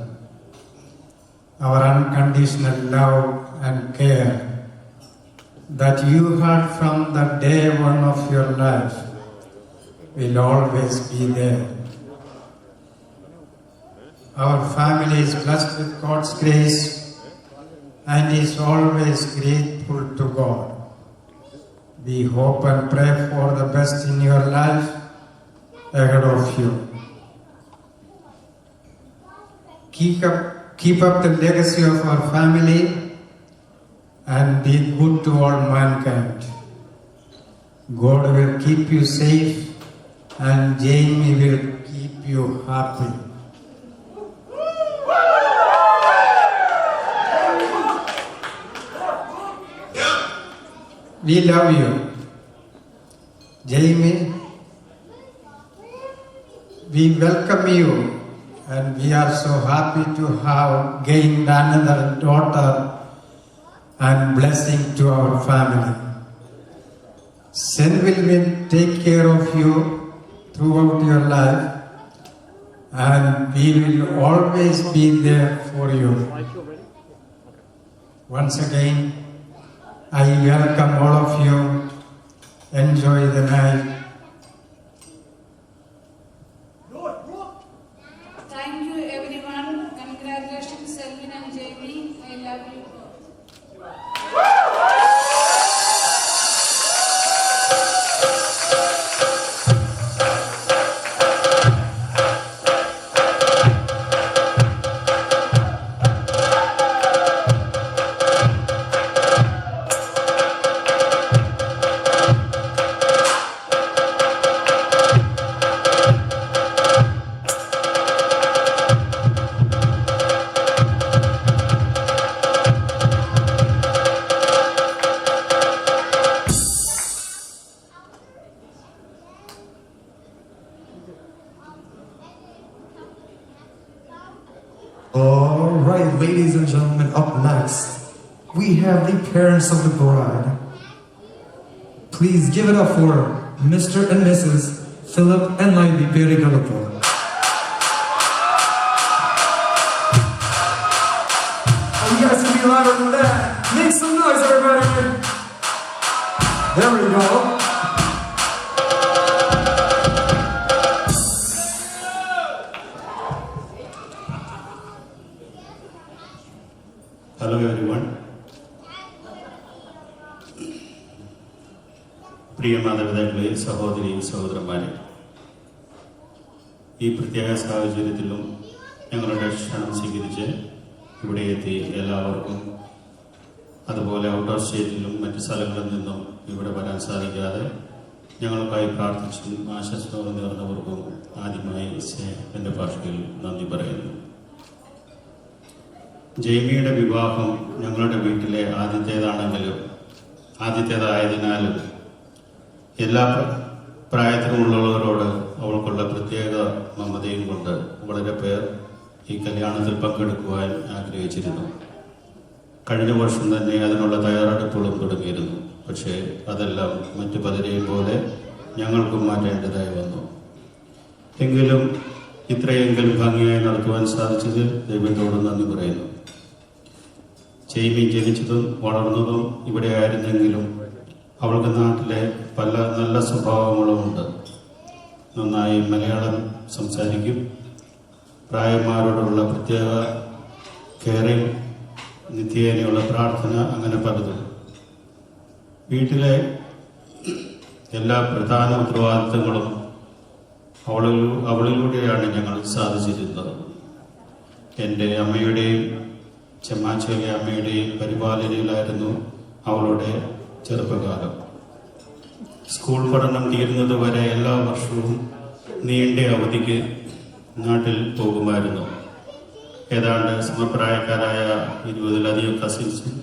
Our unconditional love and care that you had from the day one of your life will always be there. Our family is blessed with God's grace and is always grateful to God. We hope and pray for the best in your life ahead of you. Keep up the legacy of our family and be good to all mankind. God will keep you safe and Jamie will keep you happy. We love you. Jamie, we welcome you and we are so happy to have gained another daughter and blessing to our family. Selvin will take care of you throughout your life and we will always be there for you. Once again, I welcome all of you. Enjoy the night. Thank you everyone. Congratulations Selvin and Jamie. I love you. All right, ladies and gentlemen, up next, we have the parents of the bride. Please give it up for Mr. and Mrs. Philip and Lady Perigalathil. Oh, you guys can be louder than that. Make some noise, everybody. There we go. പ്രിയ മാതാപിതാക്കളെ, സഹോദരി സഹോദരന്മാരെ, ഈ പ്രത്യേക സാഹചര്യത്തിലും ഞങ്ങളുടെ ക്ഷണം സ്വീകരിച്ച് ഇവിടെ എത്തി എല്ലാവർക്കും, അതുപോലെ ഔട്ട് ഓഫ് സ്റ്റേറ്റിലും മറ്റ് സ്ഥലങ്ങളിൽ നിന്നും ഇവിടെ വരാൻ സാധിക്കാതെ ഞങ്ങൾക്കായി പ്രാർത്ഥിച്ചും ആശംസകൾ നേർന്നവർക്കും ആദ്യമായി എൻ്റെ ഭാഷയിൽ നന്ദി പറയുന്നു. ജെയ്മിയുടെ വിവാഹം ഞങ്ങളുടെ വീട്ടിലെ ആദ്യത്തേതായതിനാലും എല്ലാ പ്രായത്തിലുമുള്ളവരോട് അവൾക്കുള്ള പ്രത്യേക മമതയും കൊണ്ട് വളരെ പേർ ഈ കല്യാണത്തിൽ പങ്കെടുക്കുവാൻ ആഗ്രഹിച്ചിരുന്നു. കഴിഞ്ഞ വർഷം തന്നെ അതിനുള്ള തയ്യാറെടുപ്പുകളും തുടങ്ങിയിരുന്നു. പക്ഷേ അതെല്ലാം മറ്റു പലരെയും പോലെ ഞങ്ങൾക്കും മാറ്റേണ്ടതായി വന്നു. എങ്കിലും ഇത്രയെങ്കിലും ഭംഗിയായി നടത്തുവാൻ സാധിച്ചതിൽ ദൈവത്തോട് നന്ദി പറയുന്നു. ജെയ്മി ജനിച്ചതും വളർന്നതും ഇവിടെ ആയിരുന്നെങ്കിലും അവൾക്ക് നാട്ടിലെ പല നല്ല സ്വഭാവങ്ങളുമുണ്ട്. നന്നായി മലയാളം സംസാരിക്കും, പ്രായന്മാരോടുള്ള പ്രത്യേക കെയറിങ്, നിത്യേനയുള്ള പ്രാർത്ഥന, അങ്ങനെ പലതും. വീട്ടിലെ എല്ലാ പ്രധാന ഉത്തരവാദിത്തങ്ങളും അവളിലൂടെയാണ് ഞങ്ങൾ സാധിച്ചിരുന്നത്. എൻ്റെ അമ്മയുടെയും ചെമ്മാച്ചയിലെ അമ്മയുടെയും പരിപാലനയിലായിരുന്നു അവളുടെ ചെറുപ്പകാലം. സ്കൂൾ പഠനം തീരുന്നതുവരെ എല്ലാ വർഷവും നീണ്ട അവധിക്ക് നാട്ടിൽ പോകുമായിരുന്നു. ഏതാണ്ട് സമപ്രായക്കാരായ 20-ലധികം കസിൻസും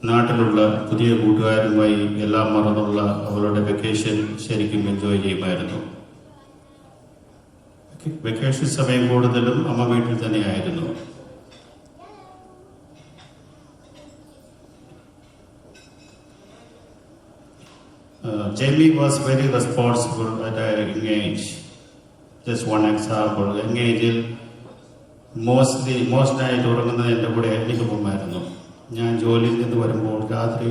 നാട്ടിലുള്ള പുതിയ കൂട്ടുകാരുമായി എല്ലാം മറന്നുള്ള അവളുടെ വെക്കേഷൻ ശരിക്കും എൻജോയ് ചെയ്യുമായിരുന്നു. വെക്കേഷൻ സമയം കൂടുതലും അമ്മ വീട്ടിൽ തന്നെയായിരുന്നു. Jamie was very responsible at a young age. Just one example, young age-ൽ most night ഉറങ്ങുന്നത് എൻ്റെ കൂടെ എനിക്ക് പോകുമായിരുന്നു. ഞാൻ ജോലിയിൽ നിന്ന് വരുമ്പോൾ രാത്രി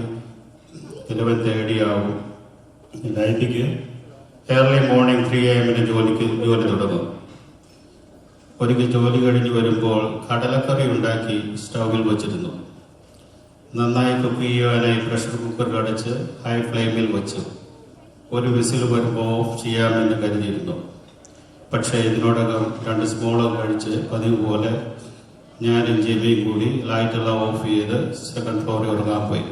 11:30 ആവും. നൈറ്റിക്ക് ഏർലി മോർണിംഗ് 3 AM ജോലി തുടങ്ങും. ഒരിക്കൽ ജോലി കഴിഞ്ഞ് വരുമ്പോൾ കടലക്കറി ഉണ്ടാക്കി സ്റ്റൗവിൽ വെച്ചിരുന്നു. നന്നായി കുക്ക് ചെയ്യുവാനായി പ്രഷർ കുക്കർ അടച്ച് ഹൈ ഫ്ലെയിമിൽ വെച്ചു. ഒരു വിസിൽ വരുമ്പോൾ ഓഫ് ചെയ്യാമെന്ന് കരുതിയിരുന്നു. പക്ഷേ ഇതിനോടകം 2 സ്മോളർ കഴിച്ച് പതിവ് പോലെ ഞാനും ജെമിയും കൂടി ലൈറ്റെല്ലാം ഓഫ് ചെയ്ത് സെക്കൻഡ് ഫ്ലോറിൽ ഉറങ്ങാൻ പോയി.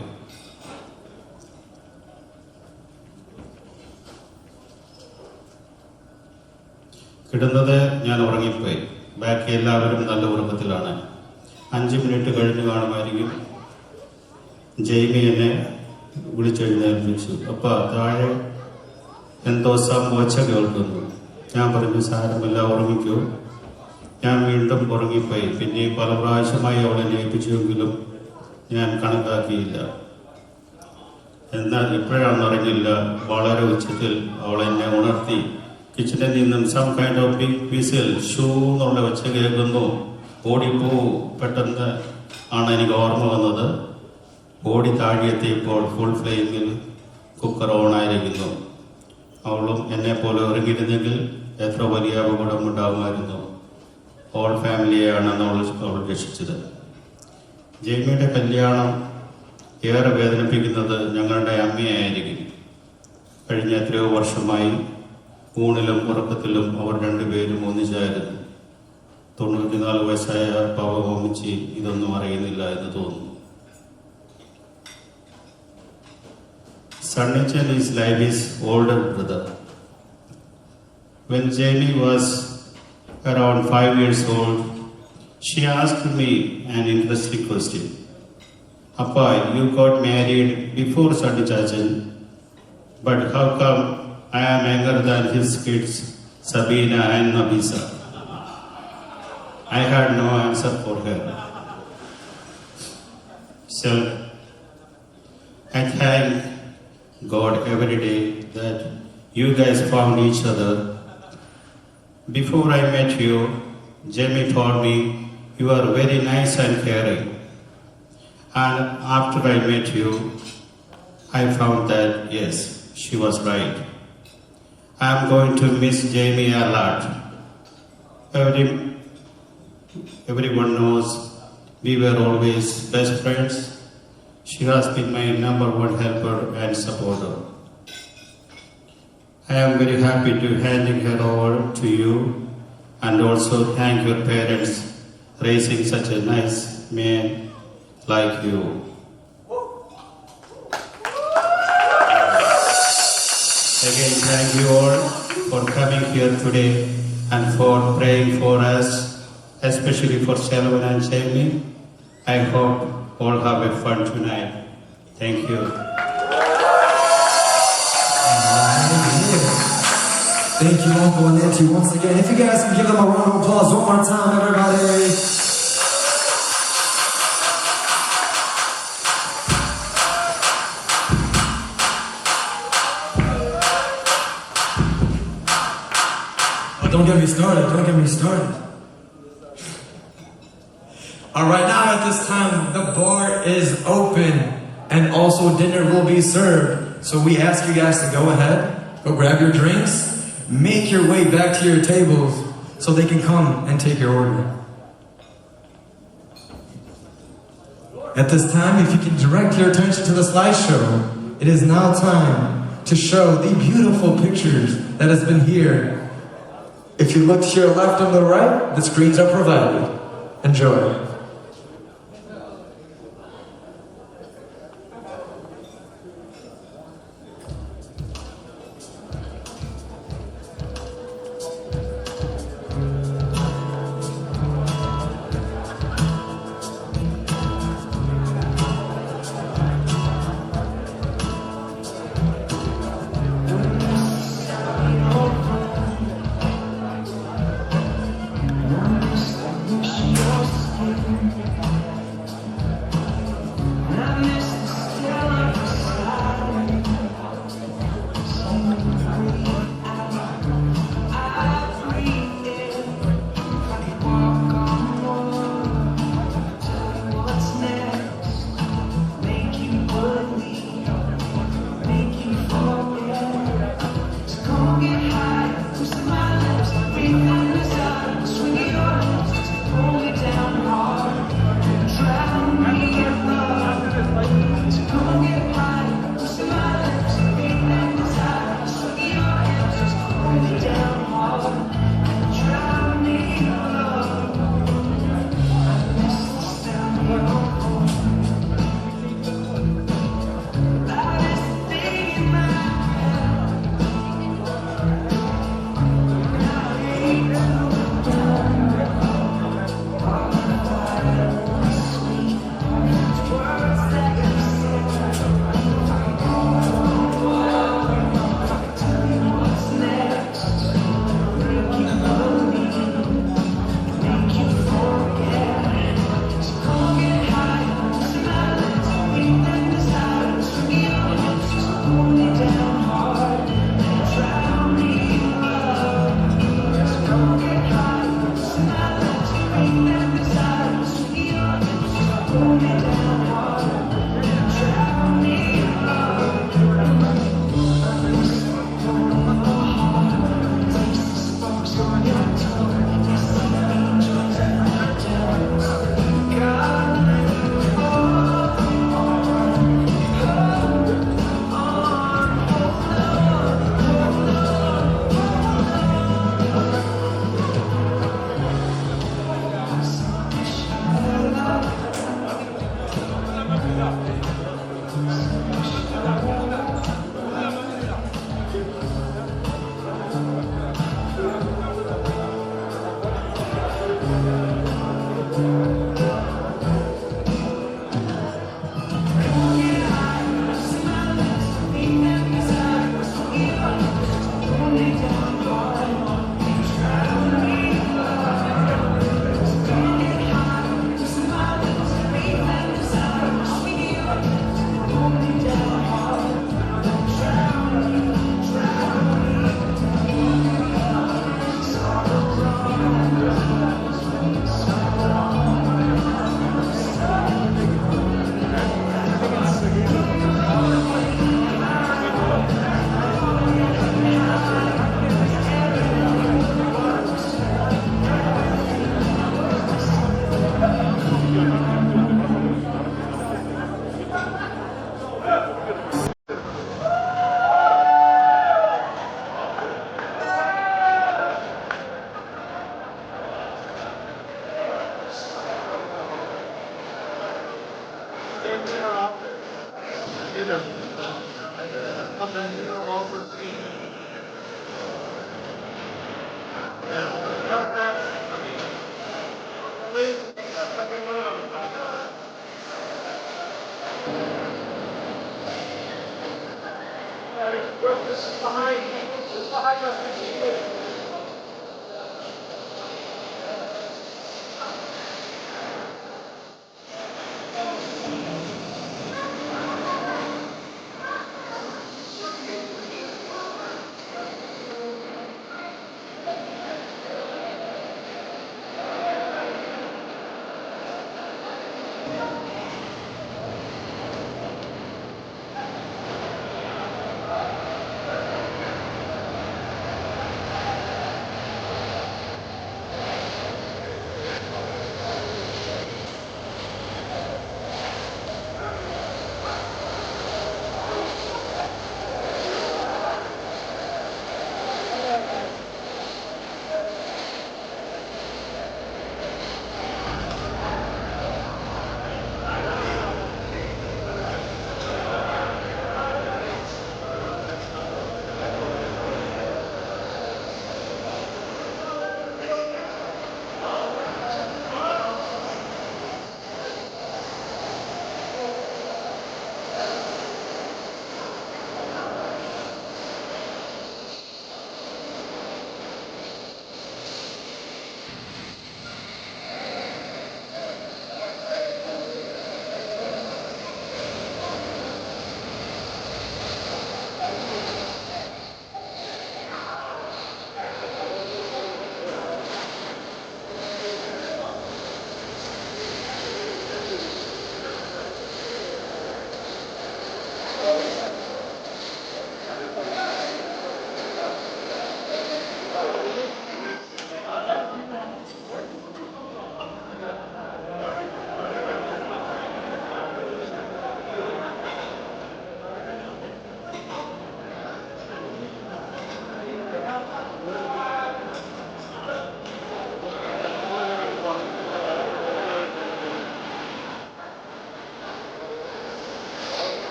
കിടന്നത് ഞാൻ ഉറങ്ങിപ്പോയി. ബാക്കി എല്ലാവരും നല്ല ഉറക്കത്തിലാണ്. 5 മിനിറ്റ് കഴിഞ്ഞ് കാണുമായിരിക്കും ജെയ്മി എന്നെ വിളിച്ചെഴുന്നേൽപ്പിച്ചു. അപ്പ താഴെ എന്തോ ഒച്ച കേൾക്കുന്നു. ഞാൻ പറഞ്ഞു, സാരമില്ല, ഉറങ്ങിക്കൂ. ഞാൻ വീണ്ടും ഉറങ്ങിപ്പോയി. പിന്നെ പല പ്രാവശ്യമായി അവളെ ഏൽപ്പിച്ചുവെങ്കിലും ഞാൻ കണക്കാക്കിയില്ല. എന്നാൽ ഇപ്പോഴാണെന്നറിഞ്ഞില്ല, വളരെ ഉച്ചത്തിൽ അവൾ എന്നെ ഉണർത്തി. കിച്ചണിൽ നിന്നും some kind of big whistle, ഷൂ എന്നുള്ള ഒച്ച കേൾക്കുന്നു. ഓടിപ്പോ. പെട്ടെന്ന് ആണ് എനിക്ക് ഓർമ്മ വന്നത്. ഓടി താഴെത്തിയപ്പോൾ ഫുൾ ഫ്ലെയിമിൽ കുക്കർ ഓണായിരിക്കുന്നു. അവളും എന്നെ പോലെ ഉറങ്ങിയിരുന്നെങ്കിൽ എത്ര വലിയ അപകടമുണ്ടാകുമായിരുന്നു. ഹോൾ ഫാമിലിയെയാണ് അവൾ രക്ഷിച്ചത്. ജെയ്മിയുടെ കല്യാണം ഏറെ വേദനിപ്പിക്കുന്നത് ഞങ്ങളുടെ അമ്മയായിരിക്കും. കഴിഞ്ഞ എത്രയോ വർഷമായി ഊണിലും ഉറക്കത്തിലും അവർ രണ്ടുപേരും ഒന്നിച്ചായിരുന്നു. 94 വയസ്സായ പാവമമ്മച്ചി ഇതൊന്നും അറിയുന്നില്ല എന്ന് തോന്നുന്നു. Sannichan is Livy's older brother. When Jamie was around 5 years old, she asked me an interesting question. Appa, you got married before Sannichan, but how come I am younger than his kids, Sabina and Nabisa? I had no answer for her. So, I thank God every day that you guys found each other. Before I met you, Jamie told me you are very nice and caring. And after I met you, I found that yes, she was right. I am going to miss Jamie a lot. Everyone knows we were always best friends. She has been my number one helper and supporter. I am very happy to handing her over to you and also thank your parents raising such a nice man like you. Again, thank you all for coming here today and for praying for us, especially for Shalom and Jamie. I hope all have a fun tonight. Thank you. Thank you, Uncle and Auntie, once again. If you guys can give them a round of applause one more time, everybody. Oh, don't get me started. All right, now at this time, the bar is open and also dinner will be served. So we ask you guys to go ahead, go grab your drinks, make your way back to your tables so they can come and take your order. At this time, if you can direct your attention to the slideshow, it is now time to show the beautiful pictures that has been here. If you look to your left and the right, the screens are provided. Enjoy.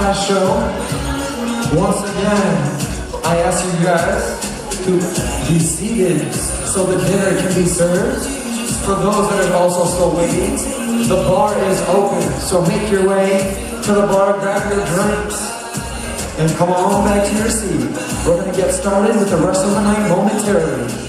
last show. Once again, I ask you guys to be seated so the dinner can be served. For those that are also still waiting, the bar is open, so make your way to the bar, grab your drinks, and come on back to your seat. We're going to get started with the rest of the night momentarily.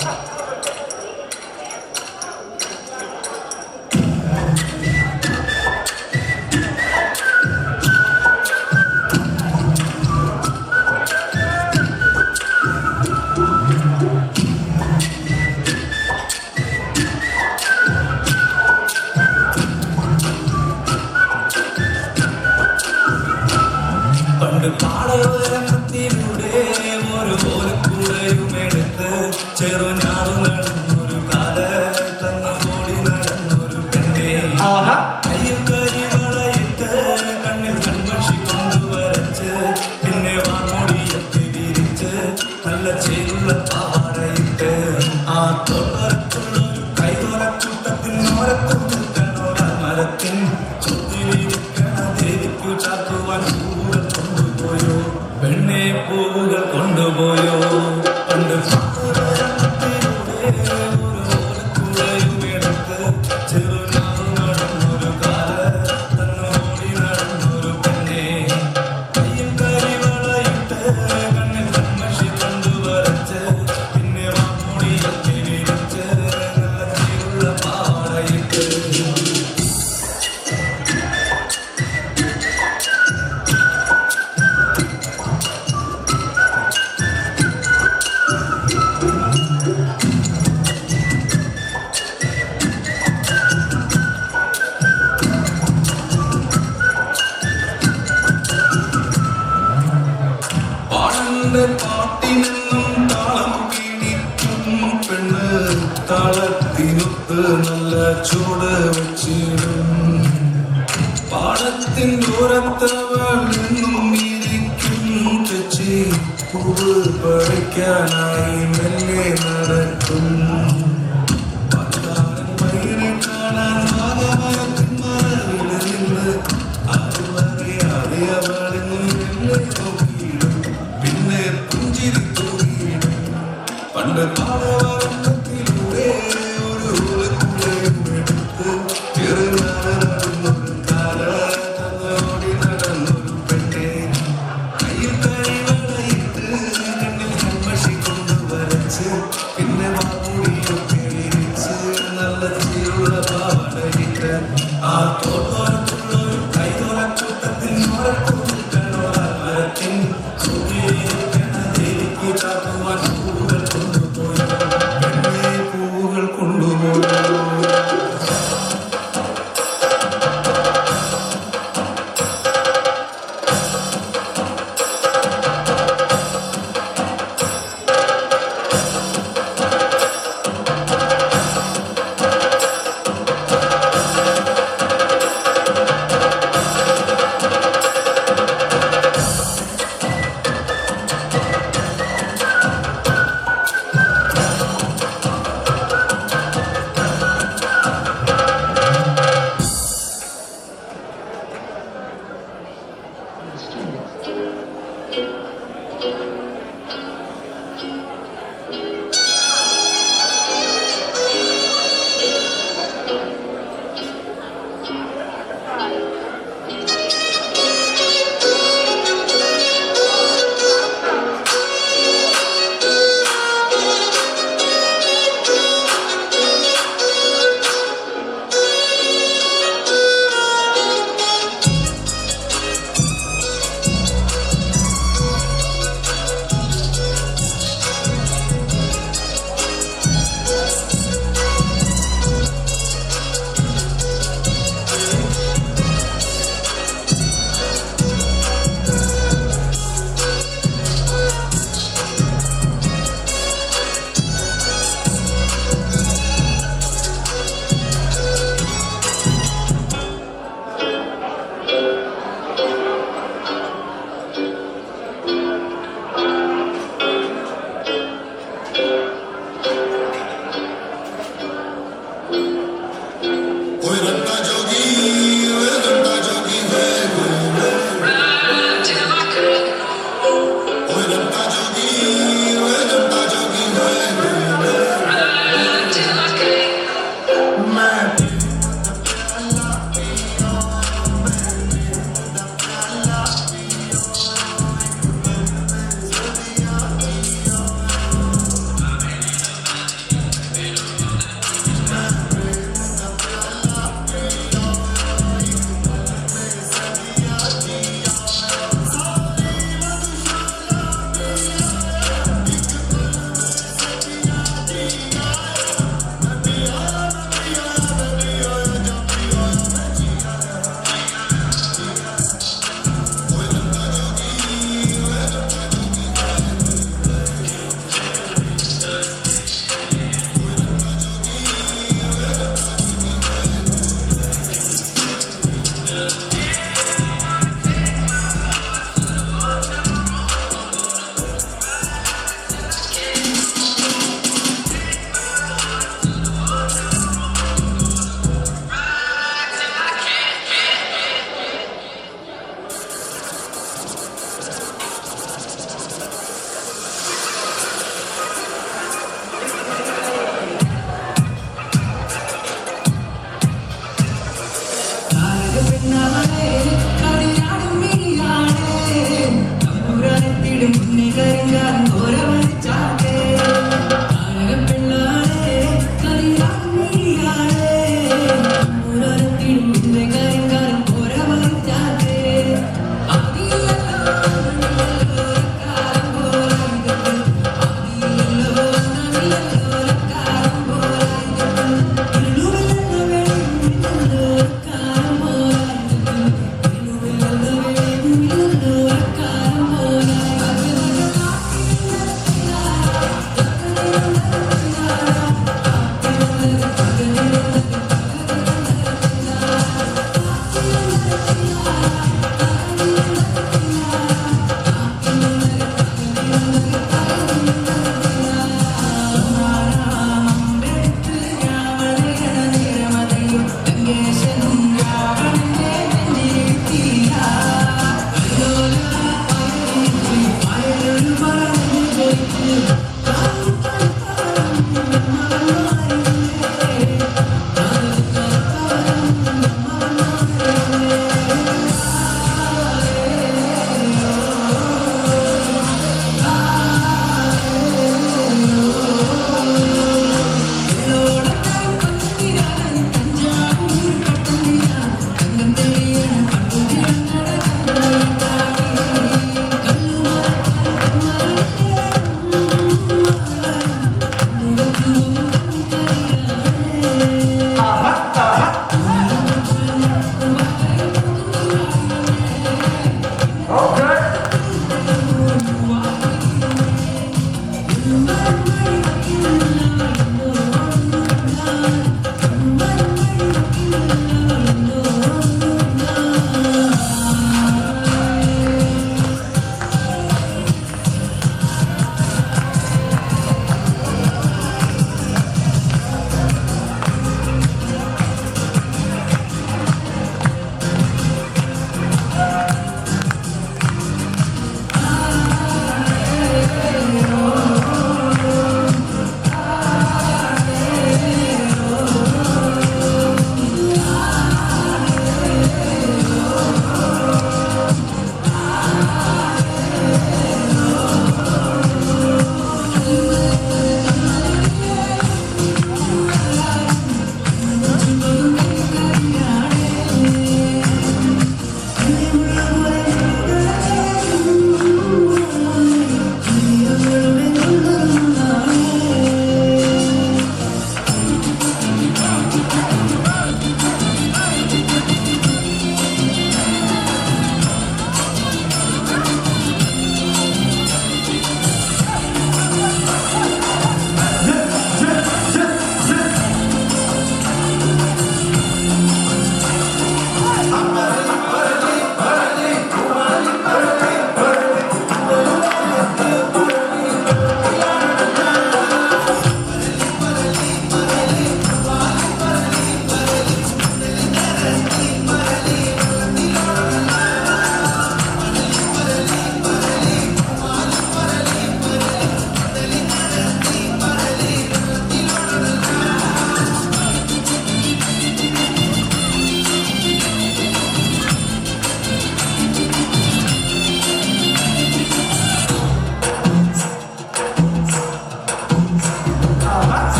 Thank you.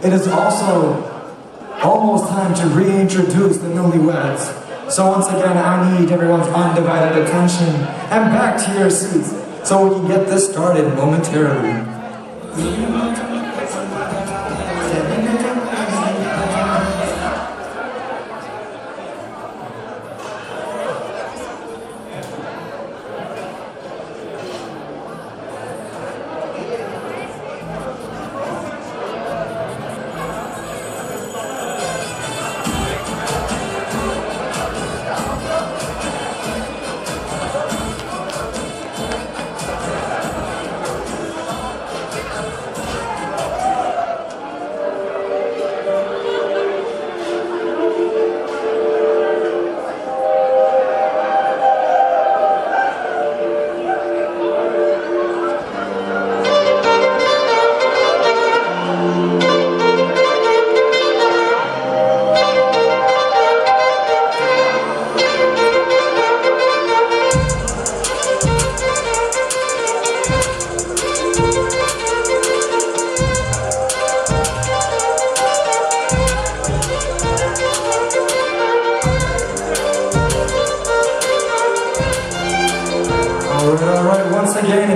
It is also almost time to reintroduce the newlyweds. So once again, I need everyone's undivided attention and back to your seats so we can get this started momentarily.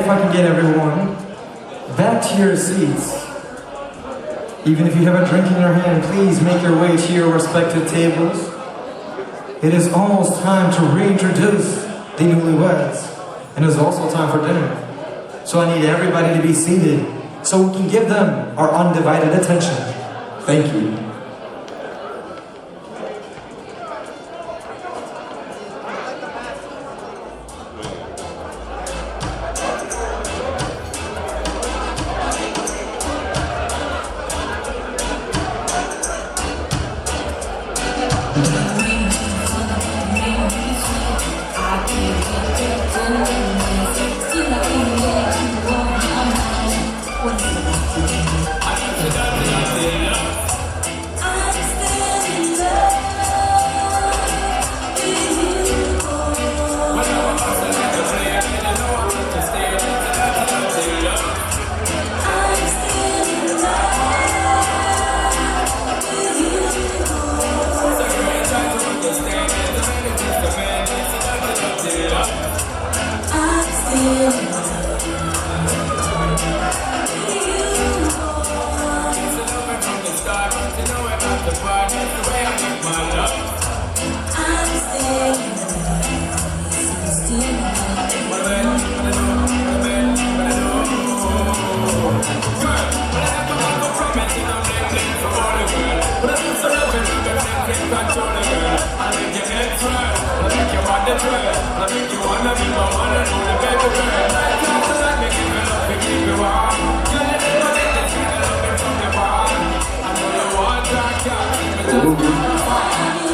if I can get everyone back to your seats. Even if you have a drink in your hand, please make your way to your respective tables. It is almost time to reintroduce the newlyweds, and it is also time for dinner. So I need everybody to be seated so we can give them our undivided attention. Thank you.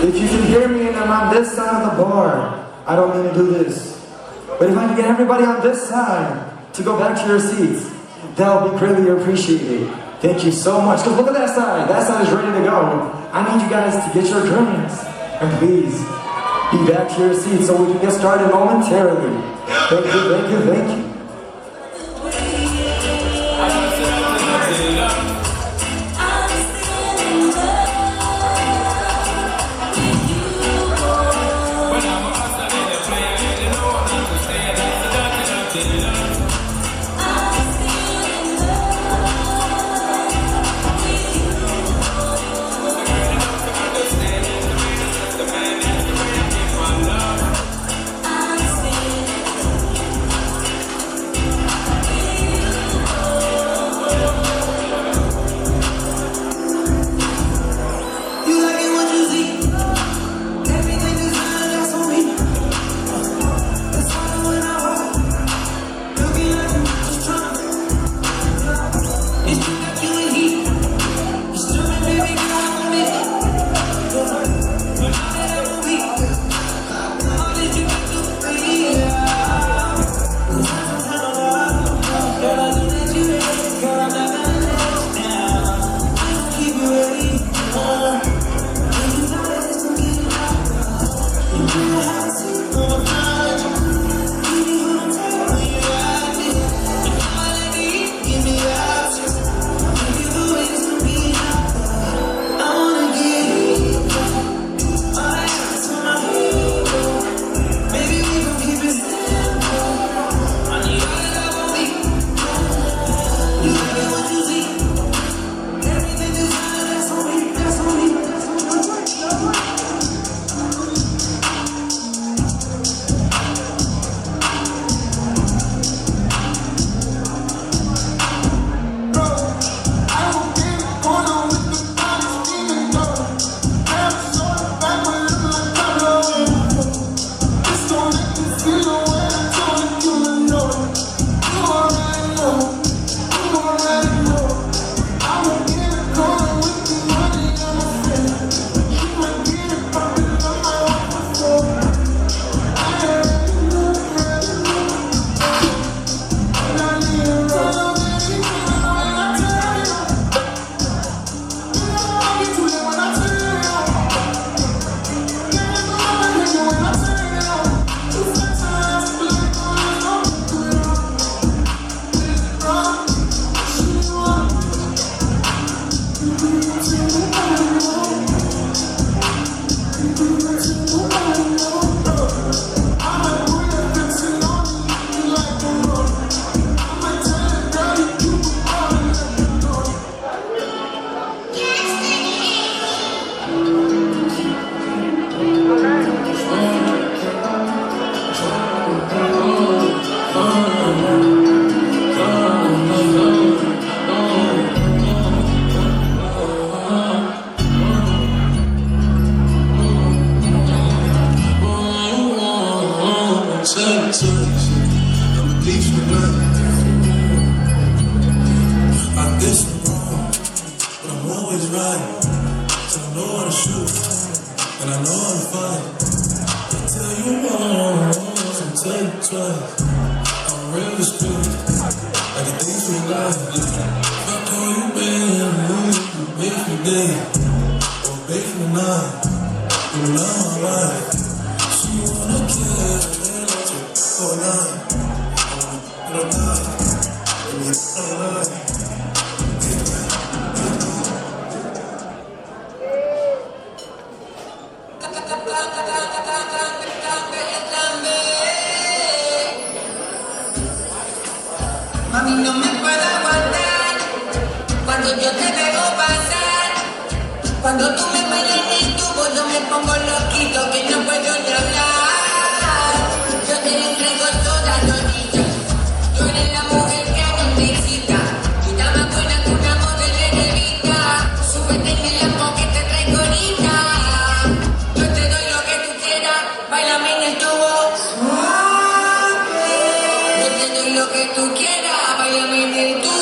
If you can hear me and I'm on this side of the bar, I don't mean to do this. But if I can get everybody on this side to go back to your seats, that'll be greatly appreciated. Thank you so much. Because look at that side. That side is ready to go. I need you guys to get your drinks. And please, be back to your seats so we can get started momentarily. Thank you, thank you, thank you. choice. I'm a thief for blood. I guess I'm wrong, but I'm always right. So I know how to shoot, and I know how to fight. I tell you once, I'll tell you twice. I'm really stupid, like a thief for life. If I call you man, you wait for the day, or wait for the night. You're not my wife. She wanna kill, and I'll take all night. I don't die, I mean, I don't lie. Mami, no me puedo aguantar cuando yo te veo pasar. Cuando tú me bailas en el tubo, yo me pongo loquito que no puedo ni hablar. Yo te entrego toda todita. Tú eres la mujer que a mí me excita. Y está más buena que una modelo de revista. Súbete en el amor que te traigo ahorita. Yo te doy lo que tú quieras, bailame en el tubo. Yo te doy lo que tú quieras, bailame en el tubo.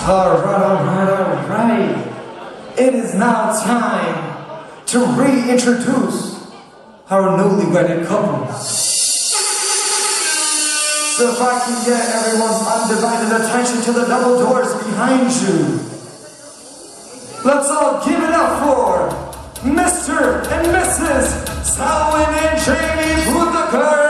Alright. It is now time to reintroduce our newly wedded couple. So if I can get everyone's undivided attention to the double doors behind you, let's all give it up for Mr. and Mrs. Salwin and Jamie Budakar.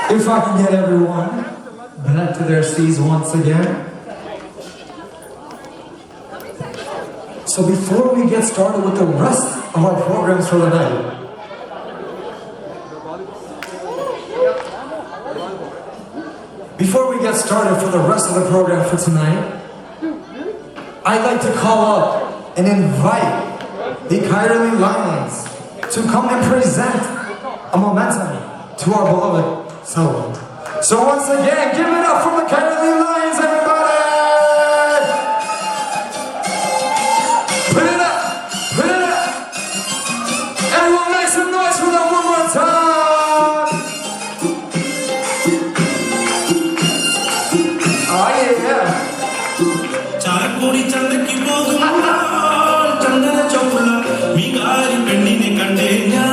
If I can get everyone back to their seats once again. So before we get started with the rest of our programs for the night, I'd like to call up and invite the Kairali Lions to come and present a momentum to our beloved Salwin. So once again, give it up for the Kairali Lions, everybody! Put it up! Put it up! Everyone make some noise for them one more time! Oh yeah! Chakuri chandaki bogumma chandana chawla migari pennine kandenya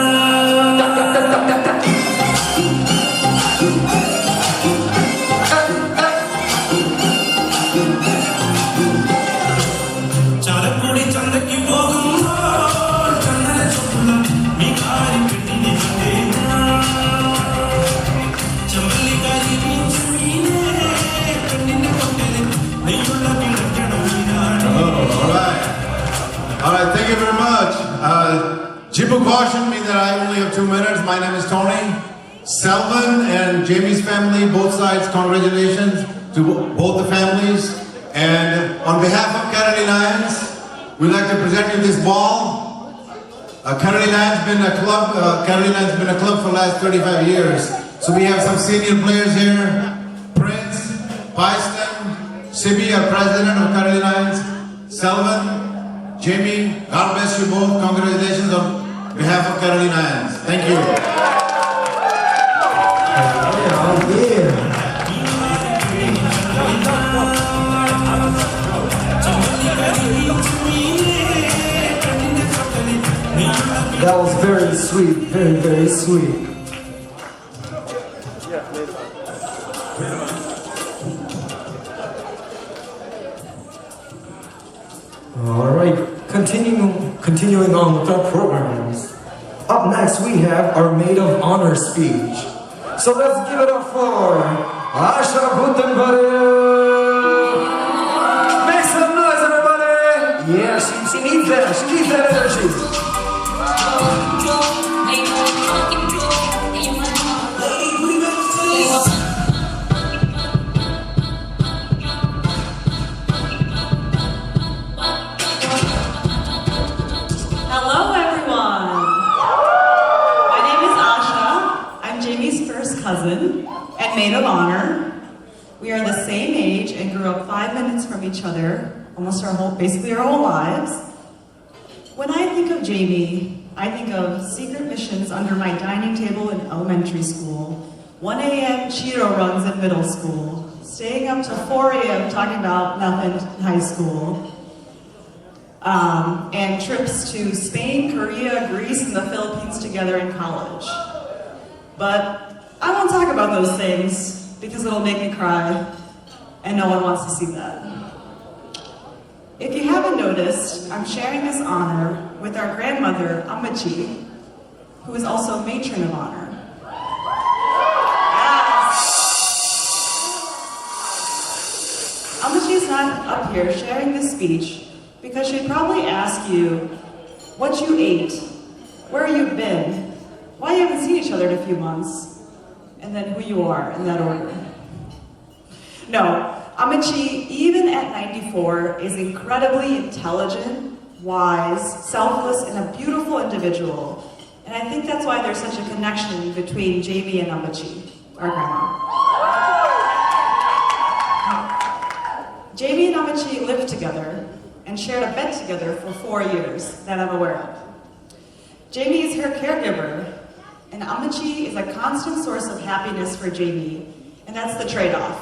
My name is Tony. Selvin and Jamie's family, both sides, congratulations to both the families. And on behalf of Kennedy Lions, we'd like to present you this ball. Kennedy Lions been a club. Kennedy Lions been a club for the last 35 years. So we have some senior players here: Prince, Pyston, Sibi, our president of Kennedy Lions, Selvin, Jamie. God bless you both. Congratulations on behalf of Kennedy Lions. Thank you. That was very sweet, very, very sweet. All right, continuing on with our programs. Up next, we have our Maid of Honor speech. So let's give it up for Asha Buttenbury. Make some noise, everybody. Yeah, she needs that. She needs that energy. Hello everyone! My name is Asha. I'm Jamie's first cousin and maid of honor. We are the same age and grew up 5 minutes from each other, basically our whole lives. When I think of Jamie, I think of secret missions under my dining table in elementary school, 1 a.m. Cheeto runs in middle school, staying up till 4 a.m. talking about nothing in high school, and trips to Spain, Korea, Greece, and the Philippines together in college. But I won't talk about those things because it'll make me cry, and no one wants to see that. If you haven't noticed, I'm sharing this honor with our grandmother, Amachi, who is also matron of honor. Amachi is not up here sharing this speech because she'd probably ask you what you ate, where you've been, why you haven't seen each other in a few months, and then who you are in that order. No, Amachi, even at 94, is incredibly intelligent, wise, selfless, and a beautiful individual. And I think that's why there's such a connection between Jamie and Amachi, our grandma. Jamie and Amachi lived together and shared a bed together for 4 years that I'm aware of. Jamie is her caregiver, and Amachi is a constant source of happiness for Jamie, and that's the trade-off.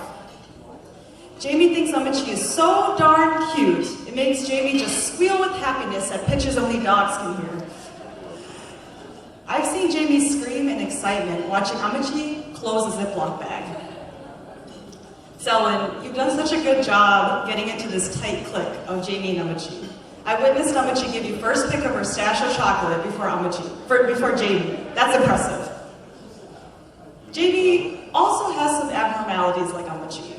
Jamie thinks Amachi is so darn cute, it makes Jamie just squeal with happiness at pitches only dogs can hear. I've seen Jamie scream in excitement watching Amachi close a Ziploc bag. Selwyn, you've done such a good job getting into this tight clique of Jamie and Amachi. I witnessed Amachi give you first pick of her stash of chocolate before Jamie. That's impressive. Jamie also has some abnormalities like Amachi.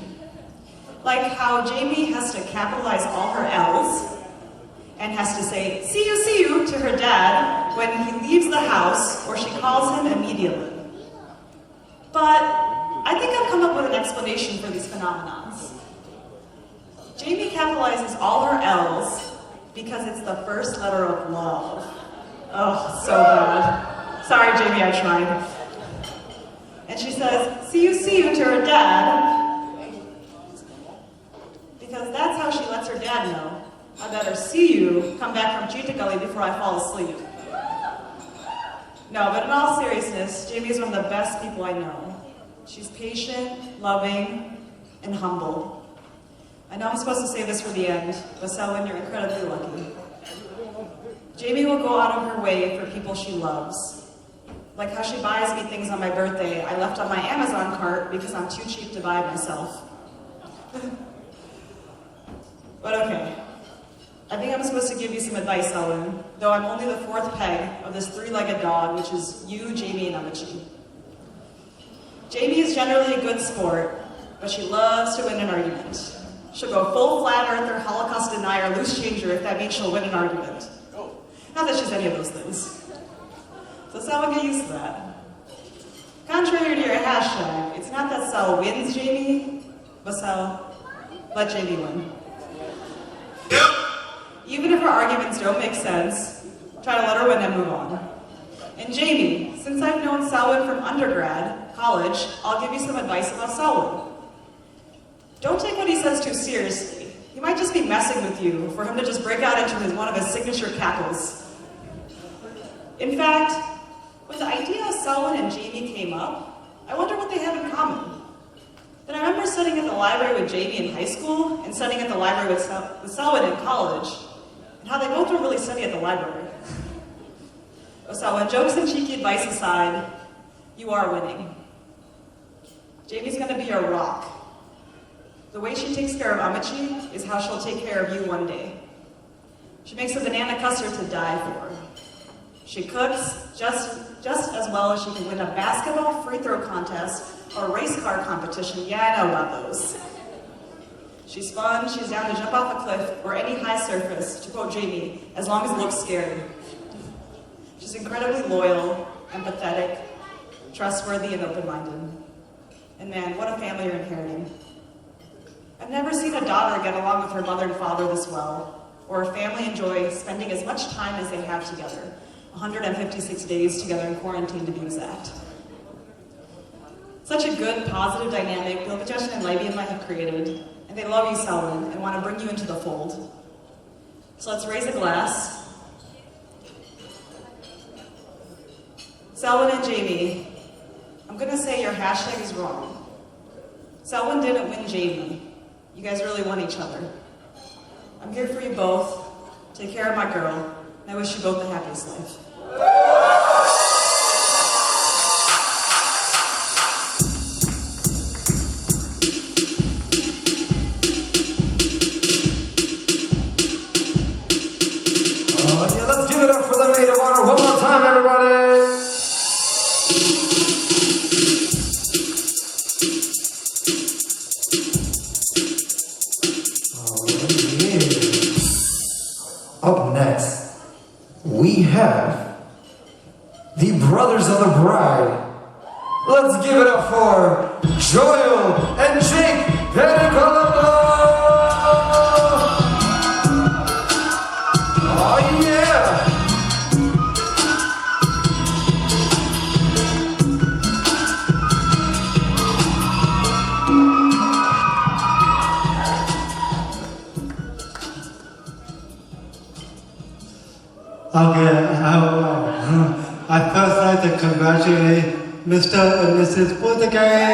Like how Jamie has to capitalize all her L's and has to say, see you, to her dad when he leaves the house or she calls him immediately. But I think I've come up with an explanation for these phenomena. Jamie capitalizes all her L's because it's the first letter of love. Oh, so bad. Sorry, Jamie, I tried. And she says, see you to her dad, because that's how she lets her dad know, I better see you come back from Cheetah Gully before I fall asleep. No, but in all seriousness, Jamie is one of the best people I know. She's patient, loving, and humble. I know I'm supposed to say this for the end, but Selwyn, you're incredibly lucky. Jamie will go out of her way for people she loves. Like how she buys me things on my birthday I left on my Amazon cart because I'm too cheap to buy myself. But okay, I think I'm supposed to give you some advice, Selwyn, though I'm only the fourth peg of this three-legged dog, which is you, Jamie, and Amachi. Jamie is generally a good sport, but she loves to win an argument. She'll go full flat earther, Holocaust denier, loose changer if that means she'll win an argument. Not that she's any of those things. So Selwyn, get used to that. contrary to your hashtag, it's not that Sal wins Jamie, but Sal let Jamie win. Yep. Even if her arguments don't make sense, try to let her win and move on. And Jamie, since I've known Selwyn from undergrad, college, I'll give you some advice about Selwyn. Don't take what he says too seriously. He might just be messing with you for him to just break out into one of his signature cackles. In fact, when the idea of Selwyn and Jamie came up, I wonder what they have in common. Then I remember studying at the library with Jamie in high school and studying at the library with Selwyn in college, and how they both don't really study at the library. So when jokes and cheeky advice aside, you are winning. Jamie's gonna be your rock. The way she takes care of Amachi is how she'll take care of you one day. She makes a banana custard to die for. She cooks just as well as she can win a basketball free throw contest or a race car competition. Yeah, I know about those. She's fun, she's down to jump off a cliff or any high surface, to quote Jamie, as long as it looks scary. She's incredibly loyal, empathetic, trustworthy, and open-minded. And man, what a family you're inheriting. I've never seen a daughter get along with her mother and father this well, or a family enjoy spending as much time as they have together, 156 days together in quarantine to be exact. Such a good, positive dynamic Bilbajesh and Levi and I have created, and they love you, Selwyn, and want to bring you into the fold. So let's raise a glass. Selwyn and Jamie, I'm gonna say your hashtag is wrong. Selwyn didn't win Jamie. You guys really won each other. I'm here for you both. Take care of my girl, and I wish you both the happiest life. Yeah, let's give it up for the maid of honor one more time, everybody. Up next, we have the brothers of the bride. Let's give it up for Joel and Jake Pericolombo. Oh yeah! Okay, I first like to congratulate Mr. and Mrs. Putigay.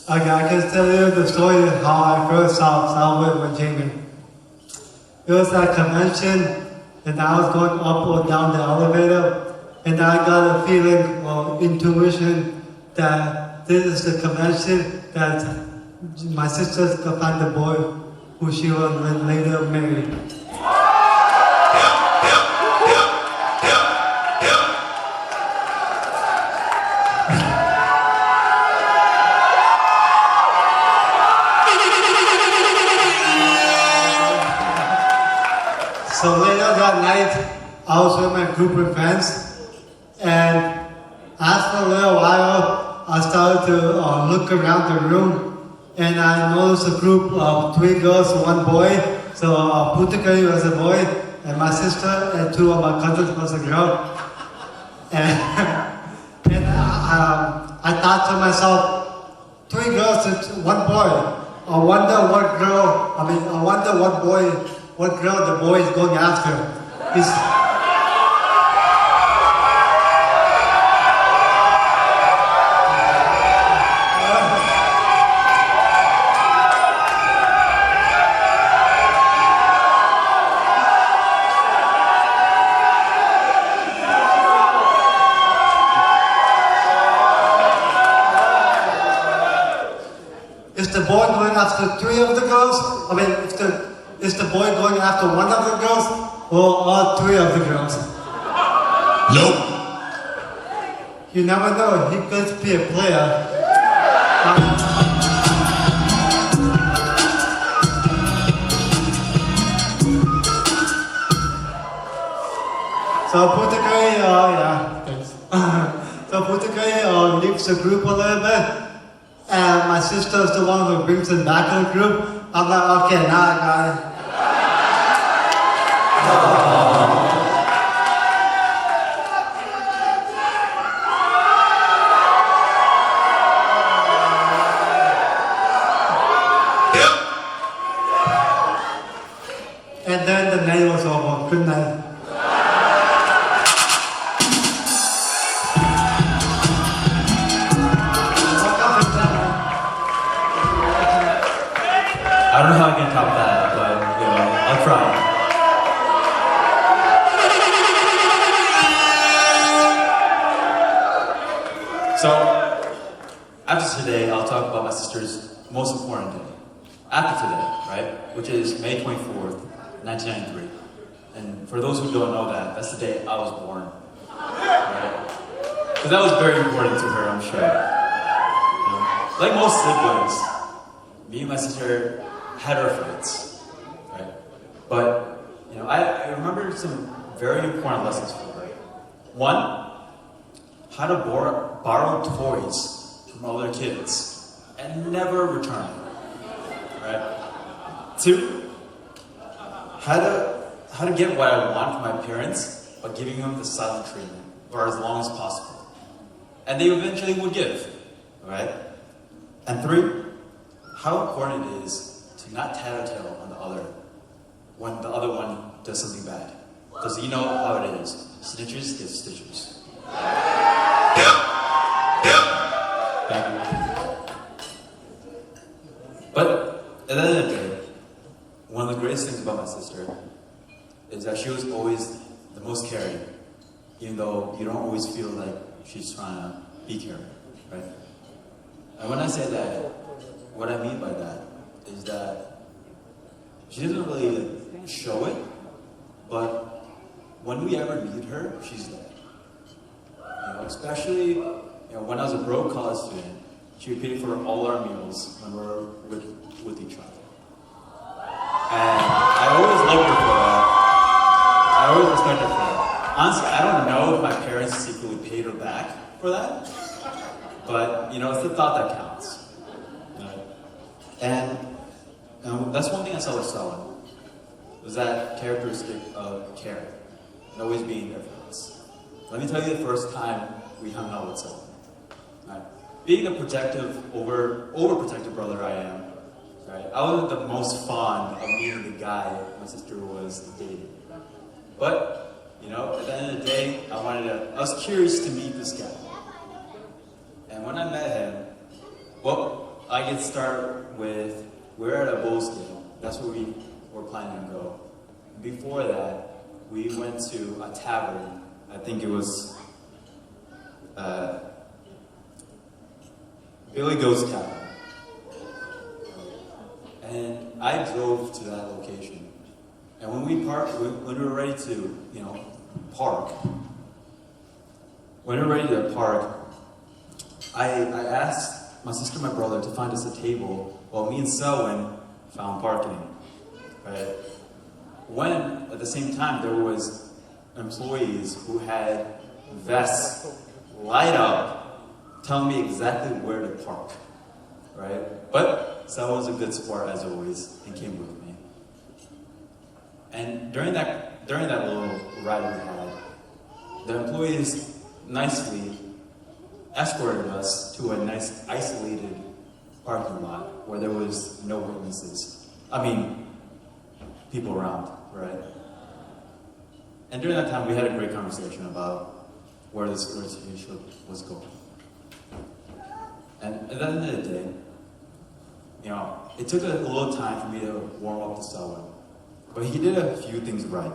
Okay, I can tell you the story of how I first saw Selwyn with Jamie. It was at a convention, and I was going up or down the elevator, and I got a feeling or intuition that this is the convention that my sisters could find the boy who she will later marry. So later that night, I was with my group of friends, and after a little while, I started to look around the room, and I noticed a group of 3 girls and 1 boy. So Putigay was a boy, and my sister and 2 of my cousins was a girl. And, I thought to myself, 3 girls and 1 boy. I wonder what girl the boy is going after. Is the boy going after 3 of the girls? I mean, is the boy going after 1 of the girls or all 3 of the girls? Nope. You never know, he could be a player. So Putakay, yeah, thanks. So Putakay leaves the group a little bit, and my sister's the one who brings him back to the group. I'm like, okay, now I got it. And then the night was over. Good night. I don't know how I can top that, but I'll try. So, after today, I'll talk about my sister's most important day. After today, right? Which is May 24th, 1993. And for those who don't know that, that's the day I was born. Right? Because that was very important to her, I'm sure. Like most siblings, me and my sister had our fights, right? But, I remember some very important lessons for her. One, how to borrow toys from other kids and never return them, right? Two, how to get what I want from my parents by giving them the silent treatment for as long as possible. And they eventually would give, right? And three, how important it is to not tattletale on the other when the other one does something bad. Because you know how it is. Snitches get stitches. Thank you. But at the end of the day, one of the greatest things about my sister is that she was always the most caring, even though you don't always feel like she's trying to be caring, right? And when I say that, what I mean by that is that she doesn't really show it, but when we ever need her, she's there. Especially when I was a broke college student, she would pay for all our meals when we were with each other. And I always loved her for that. I always respected her for that. Honestly, I don't know if my parents secretly paid her back for that, but it's the thought that counts. And that's one thing I saw with Selwyn, was that characteristic of care, and always being there for us. Let me tell you the first time we hung out with Selwyn. Right? Being the overprotective brother I am, right? I wasn't the most fond of meeting the guy my sister was dating. But, at the end of the day, I was curious to meet this guy. And when I met him, well, I get started with, we're at a Bulls game. That's where we were planning to go. Before that, we went to a tavern. I think it was Billy Goat's Tavern. And I drove to that location. And when we were ready to, park, I asked my sister and my brother to find us a table while me and Selwyn found parking, right? When, at the same time, there was employees who had vests light up telling me exactly where to park, right? But Selwyn was a good sport as always and came with me. And during that little ride we had, the employees nicely escorted us to a nice isolated parking lot where there was no witnesses. People around, right? And during that time, we had a great conversation about where this relationship was going. And at the end of the day, it took a little time for me to warm up to Selwyn, but he did a few things right.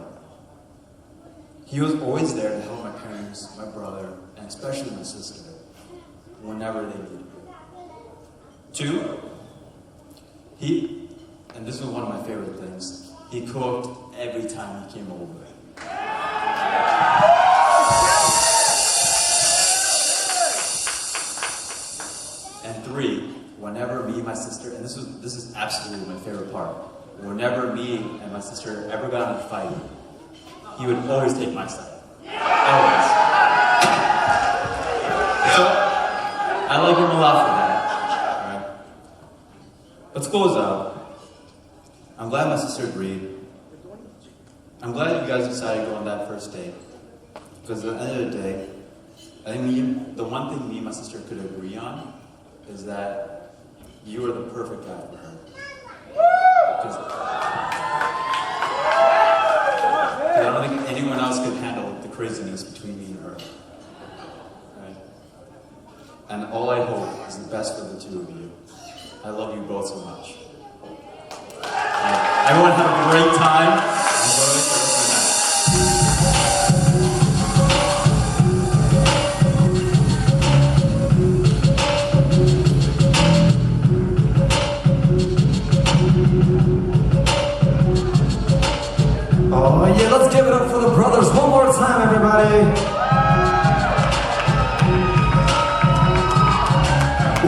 He was always there to help my parents, my brother, and especially my sister, whenever they needed it. Two, and this was one of my favorite things, he cooked every time he came over. And three, whenever me and my sister, and this is absolutely my favorite part, whenever me and my sister ever got in a fight, he would always take my side. Always. So, I like him a lot for that. Right? Let's close out. I'm glad my sister agreed. I'm glad you guys decided to go on that first date. Because at the end of the day, I think the one thing me and my sister could agree on is that you are the perfect guy for her. Because I don't think anyone else could handle the craziness between me and her. Right? And all I hope is the best for the two of you. I love you both so much. Everyone have a great time. Enjoy the rest of the night. Oh yeah, let's give it up for the brothers one more time, everybody.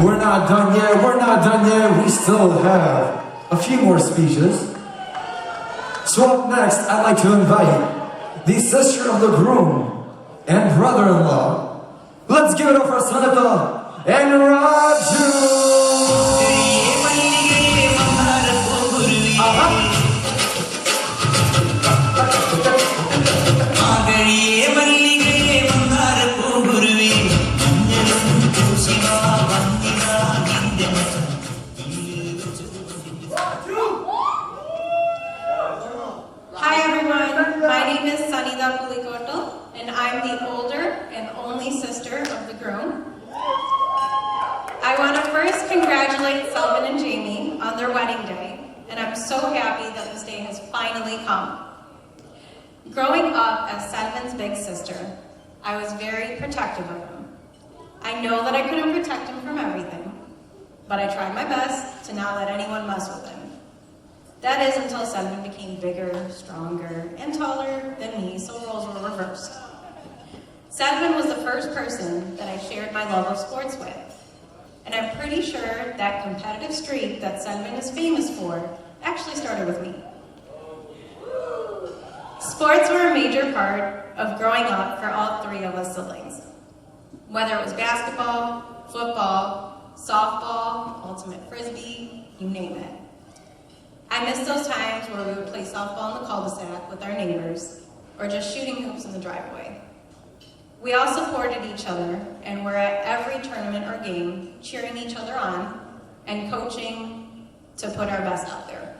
We're not done yet, we're not done yet. We still have a few more speeches. So up next, I'd like to invite the sister of the groom and brother-in-law. Let's give it up for Sanata and Raju. Hi everyone, my name is Sanida Pulikoto, and I'm the older and only sister of the groom. I want to first congratulate Selvin and Jamie on their wedding day, and I'm so happy that this day has finally come. Growing up as Selvin's big sister, I was very protective of him. I know that I couldn't protect him from everything, but I tried my best to not let anyone mess with him. That is until Selvin became bigger, stronger, and taller than me, so roles were reversed. Selvin was the first person that I shared my love of sports with, and I'm pretty sure that competitive streak that Selvin is famous for actually started with me. Sports were a major part of growing up for all three of us siblings. Whether it was basketball, football, softball, ultimate frisbee, you name it. I miss those times where we would play softball in the cul-de-sac with our neighbors, or just shooting hoops in the driveway. We all supported each other and were at every tournament or game, cheering each other on and coaching to put our best out there.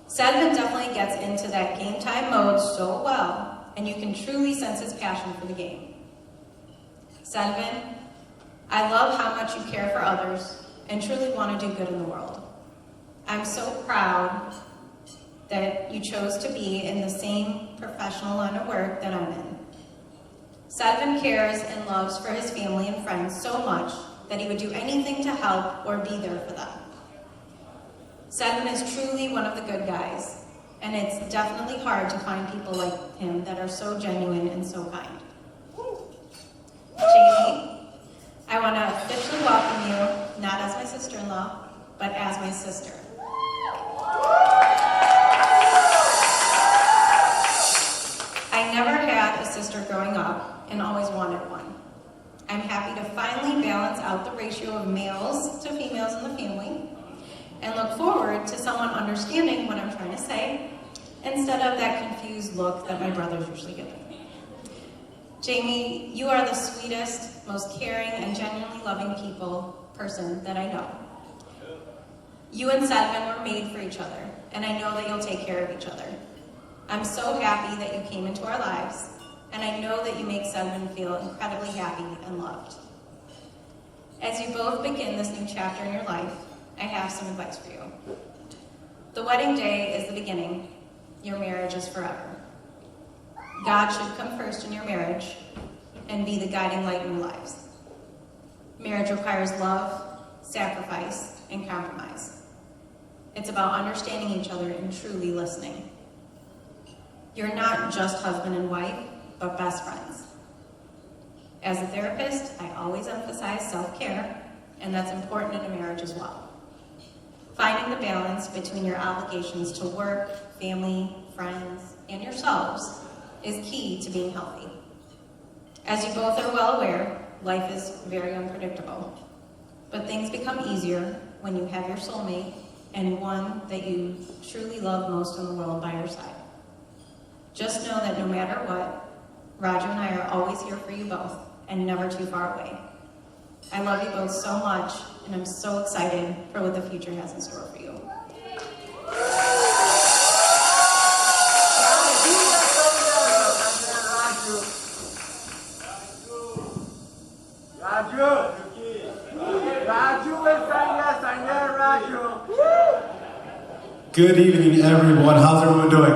Selvin definitely gets into that game time mode so well, and you can truly sense his passion for the game. Selvin, I love how much you care for others and truly want to do good in the world. I'm so proud that you chose to be in the same professional line of work that I'm in. Selvin cares and loves for his family and friends so much that he would do anything to help or be there for them. Selvin is truly one of the good guys, and it's definitely hard to find people like him that are so genuine and so kind. Jamie, I want to officially welcome you, not as my sister-in-law, but as my sister. I never had a sister growing up and always wanted one. I'm happy to finally balance out the ratio of males to females in the family and look forward to someone understanding what I'm trying to say instead of that confused look that my brothers usually give me. Jamie, you are the sweetest, most caring, and genuinely loving person that I know. You and Selvin were made for each other, and I know that you'll take care of each other. I'm so happy that you came into our lives, and I know that you make Selvin feel incredibly happy and loved. As you both begin this new chapter in your life, I have some advice for you. The wedding day is the beginning. Your marriage is forever. God should come first in your marriage and be the guiding light in your lives. Marriage requires love, sacrifice, and compromise. It's about understanding each other and truly listening. You're not just husband and wife, but best friends. As a therapist, I always emphasize self-care, and that's important in a marriage as well. Finding the balance between your obligations to work, family, friends, and yourselves is key to being healthy. As you both are well aware, life is very unpredictable. But things become easier when you have your soulmate and one that you truly love most in the world by your side. Just know that no matter what, Roger and I are always here for you both and never too far away. I love you both so much, and I'm so excited for what the future has in store for you. Good evening, everyone. How's everyone doing?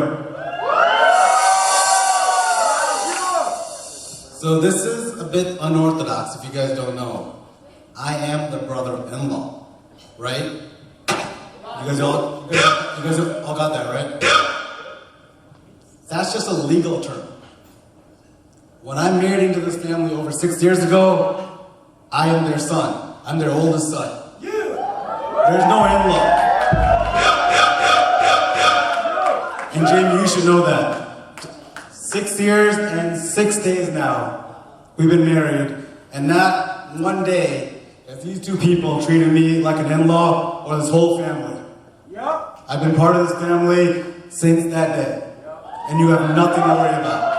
So this is a bit unorthodox, if you guys don't know. I am the brother-in-law, right? You guys all got that, right? That's just a legal term. When I married into this family over 6 years ago, I am their son. I'm their oldest son. There's no in-law. And Jamie, you should know that. 6 years and 6 days now, we've been married, and not one day have these two people treated me like an in-law or this whole family. I've been part of this family since that day, and you have nothing to worry about.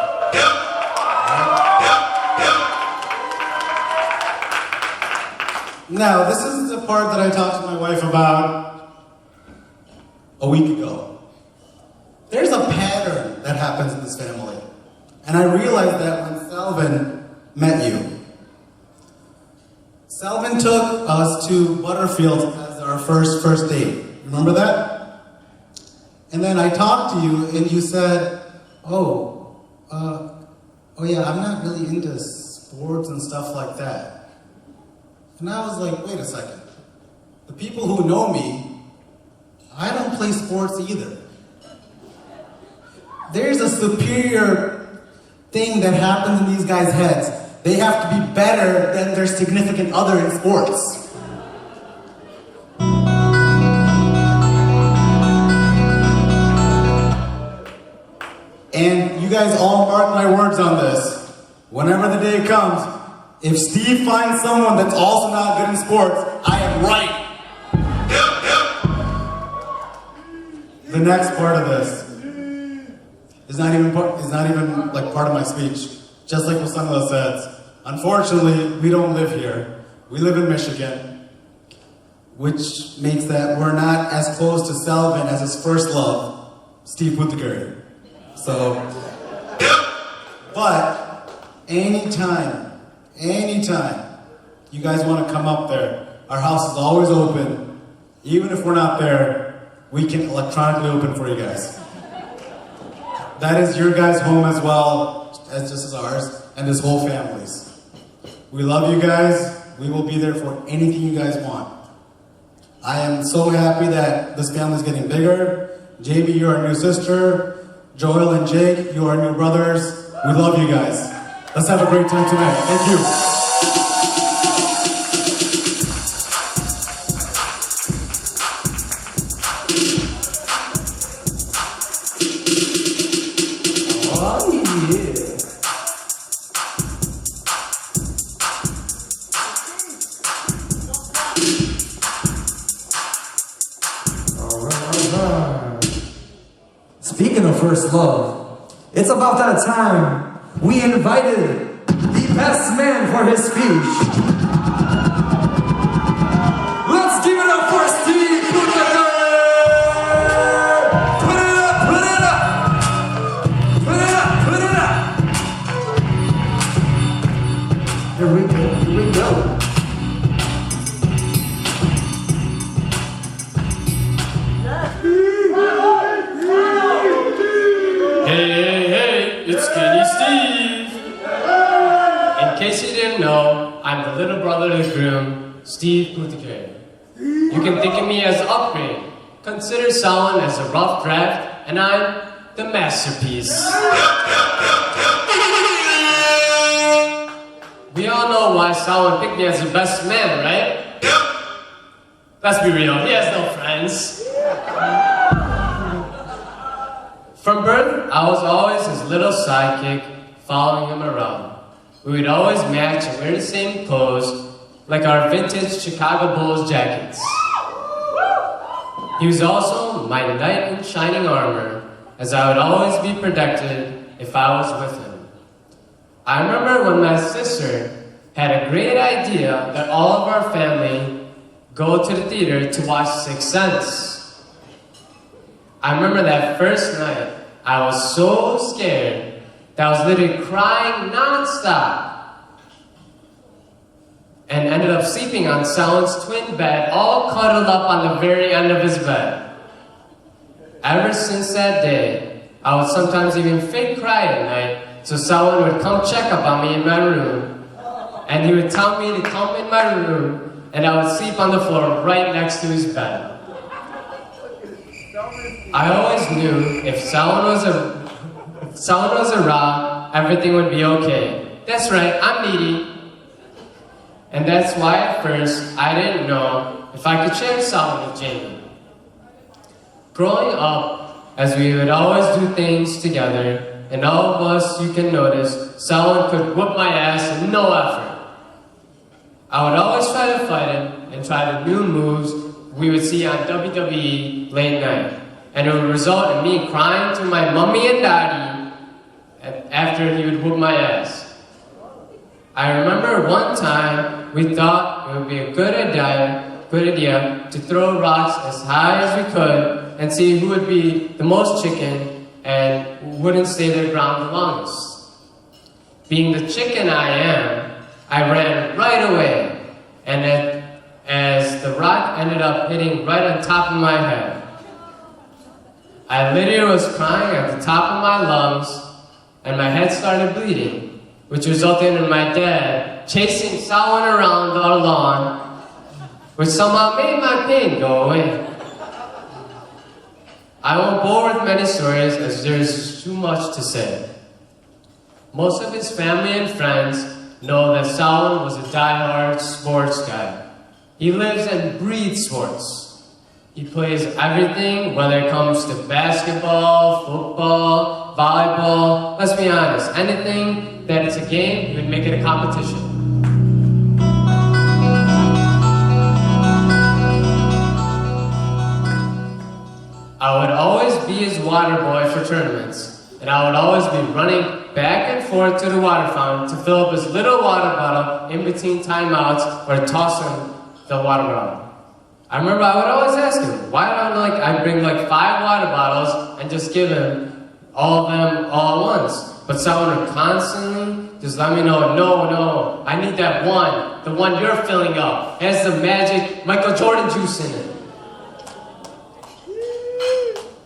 Now, this is the part that I talked to my wife about a week ago. There's a pattern that happens in this family. And I realized that when Salvin met you. Salvin took us to Butterfield as our first date. Remember that? And then I talked to you and you said, oh yeah, I'm not really into sports and stuff like that. And I was like, wait a second. The people who know me, I don't play sports either. There's a superior thing that happens in these guys' heads. They have to be better than their significant other in sports. And you guys all mark my words on this. Whenever the day comes, if Steve finds someone that's also not good in sports, I am right. The next part of this is not even like part of my speech. Just like what some of us said. Unfortunately, we don't live here. We live in Michigan, which makes that we're not as close to Salvin as his first love, Steve Whittaker. So, but anytime you guys want to come up there, our house is always open. Even if we're not there, we can electronically open for you guys. That is your guys' home as well, as just as ours, and this whole family's. We love you guys. We will be there for anything you guys want. I am so happy that this family's getting bigger. Jamie, you're our new sister. Joel and Jake, you are our new brothers. We love you guys. Let's have a great time tonight. Thank you. Speaking of first love, it's about that time we invited the best man for his speech. Let's give it up for Steve Whittaker! Put it up, put it up! Put it up, put it up! Here we go, here we go. Hey, it's Skinny Steve. In case you didn't know, I'm the little brother of the groom, Steve Whittaker. You can think of me as the upgrade. Consider Salvin as a rough draft, and I'm the masterpiece. We all know why Salvin picked me as the best man, right? Let's be real, he has no friends. From birth, I was always his little sidekick, following him around. We would always match and wear the same clothes, like our vintage Chicago Bulls jackets. He was also my knight in shining armor, as I would always be protected if I was with him. I remember when my sister had a great idea that all of our family go to the theater to watch Sixth Sense. I remember that first night, I was so scared that I was literally crying non-stop and ended up sleeping on Salon's twin bed, all cuddled up on the very end of his bed. Ever since that day, I would sometimes even fake cry at night, so Salon would come check up on me in my room, and he would tell me to come in my room, and I would sleep on the floor right next to his bed. I always knew if Salon was around, everything would be okay. That's right, I'm needy. And that's why at first, I didn't know if I could share Salon with Jamie. Growing up, as we would always do things together, and all of us, you can notice, Salon could whoop my ass in no effort. I would always try to fight him and try the new moves we would see on WWE late night. And it would result in me crying to my mommy and daddy after he would whoop my ass. I remember one time we thought it would be a good idea to throw rocks as high as we could and see who would be the most chicken and wouldn't stay their ground the longest. Being the chicken I am, I ran right away, and as the rock ended up hitting right on top of my head. I literally was crying at the top of my lungs, and my head started bleeding, which resulted in my dad chasing Salon around our lawn, which somehow made my pain go away. I won't bore with many stories as there's too much to say. Most of his family and friends know that Salon was a die-hard sports guy. He lives and breathes sports. He plays everything, whether it comes to basketball, football, volleyball. Let's be honest, anything that is a game, he would make it a competition. I would always be his water boy for tournaments, and I would always be running back and forth to the water fountain to fill up his little water bottle in between timeouts or toss him the water bottle. I remember I would always ask him, why don't I bring like 5 water bottles and just give him all of them all at once? But someone would constantly just let me know, no, I need that one, the one you're filling up. It has the magic Michael Jordan juice in it.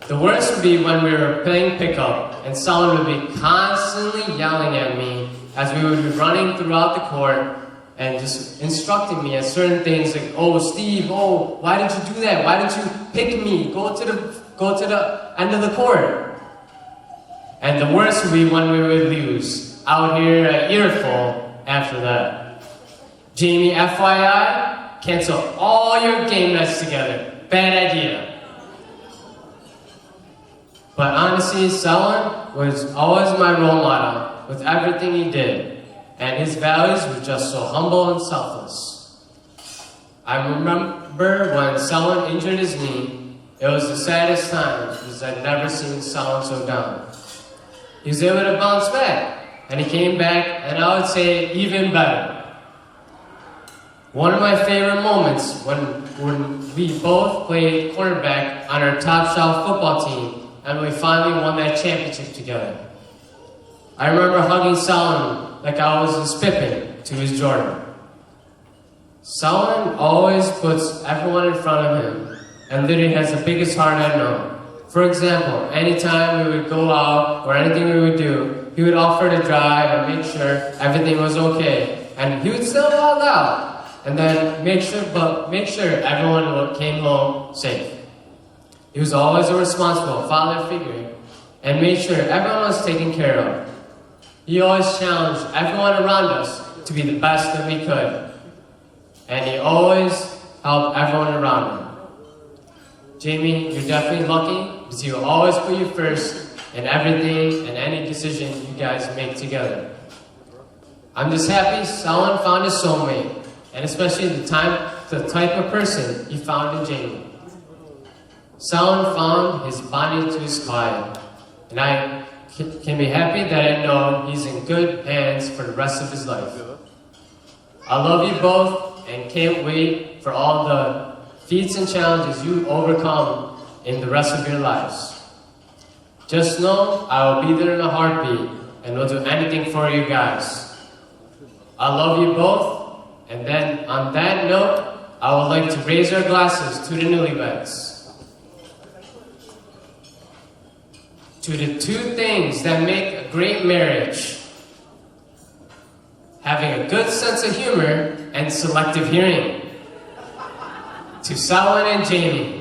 The worst would be when we were playing pickup and someone would be constantly yelling at me as we would be running throughout the court and just instructing me at certain things like, oh, Steve, why did you do that? Why didn't you pick me? Go to the end of the court. And the worst would be when we would lose. I would hear an earful after that. Jamie, FYI, cancel all your game nights together. Bad idea. But honestly, Salon was always my role model with everything he did. And his values were just so humble and selfless. I remember when Salon injured his knee, it was the saddest time because I'd never seen Salon so down. He was able to bounce back, and he came back, and I would say even better. One of my favorite moments when we both played quarterback on our top shelf football team, and we finally won that championship together. I remember hugging Salon like I was his Pippin to his Jordan. Salon always puts everyone in front of him and literally has the biggest heart I know. For example, anytime we would go out or anything we would do, he would offer to drive and make sure everything was okay. And he would still log out and then make sure everyone came home safe. He was always a responsible father figure and made sure everyone was taken care of. He always challenged everyone around us to be the best that we could. And he always helped everyone around him. Jamie, you're definitely lucky because he will always put you first in everything and any decision you guys make together. I'm just happy Salman found his soulmate, and especially the type of person he found in Jamie. Salman found his bonding to his Clyde, and I can be happy that I know he's in good hands for the rest of his life. I love you both and can't wait for all the feats and challenges you overcome in the rest of your lives. Just know I will be there in a heartbeat and will do anything for you guys. I love you both, and then on that note, I would like to raise our glasses to the newlyweds. To the two things that make a great marriage: having a good sense of humor and selective hearing. To Salman and Jamie.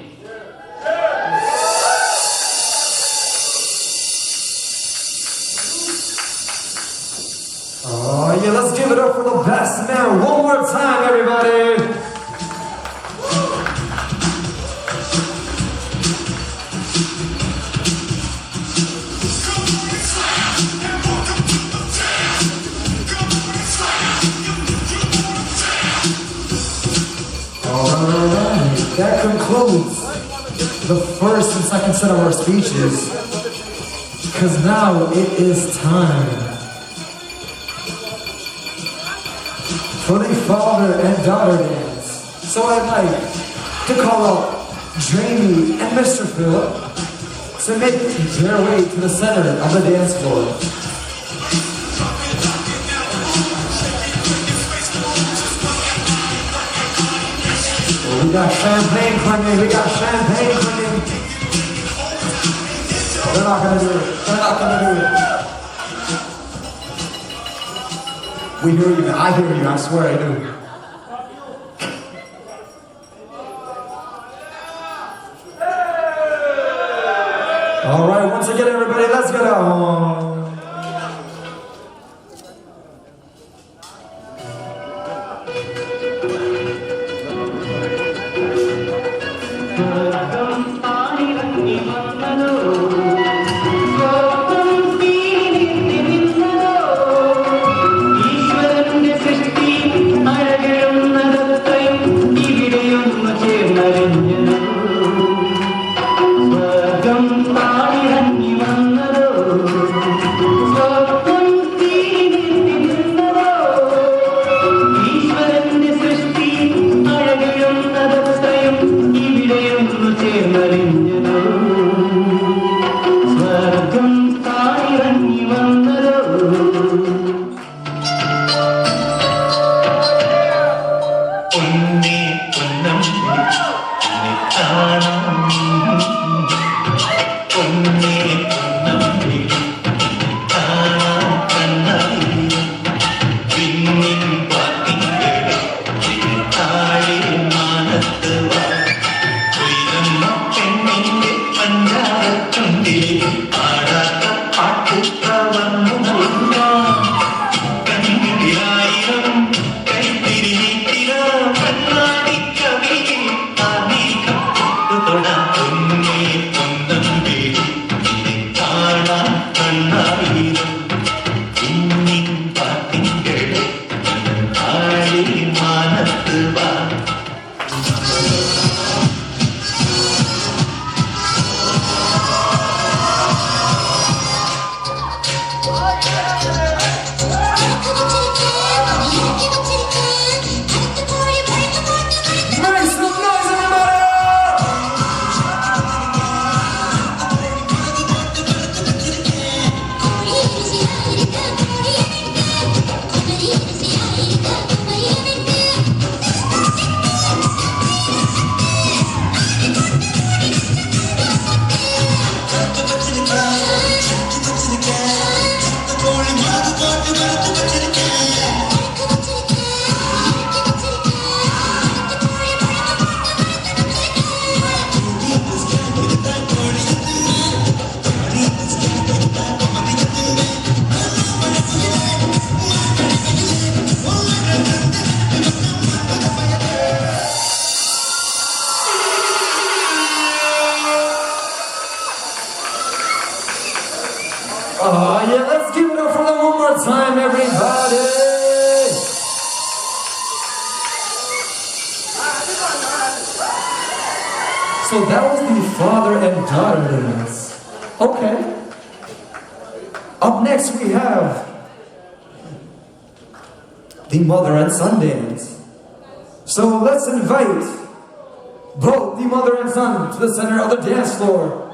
Oh yeah, let's give it up for the best man one more time, everybody. Alright, that concludes the first and second set of our speeches, because now it is time for the father and daughter dance. So I'd like to call up Jamie and Mr. Philip to make their way to the center of the dance floor. We got champagne clinging, we got champagne clinging. They're not gonna do it, they're not gonna do it. We hear you, man. I hear you, I swear I do. Alright, once again everybody, let's get on. Oh yeah, let's give it up for them one more time, everybody! So that was the father and daughter dance. Okay. Up next we have the mother and son dance. So let's invite both the mother and son to the center of the dance floor.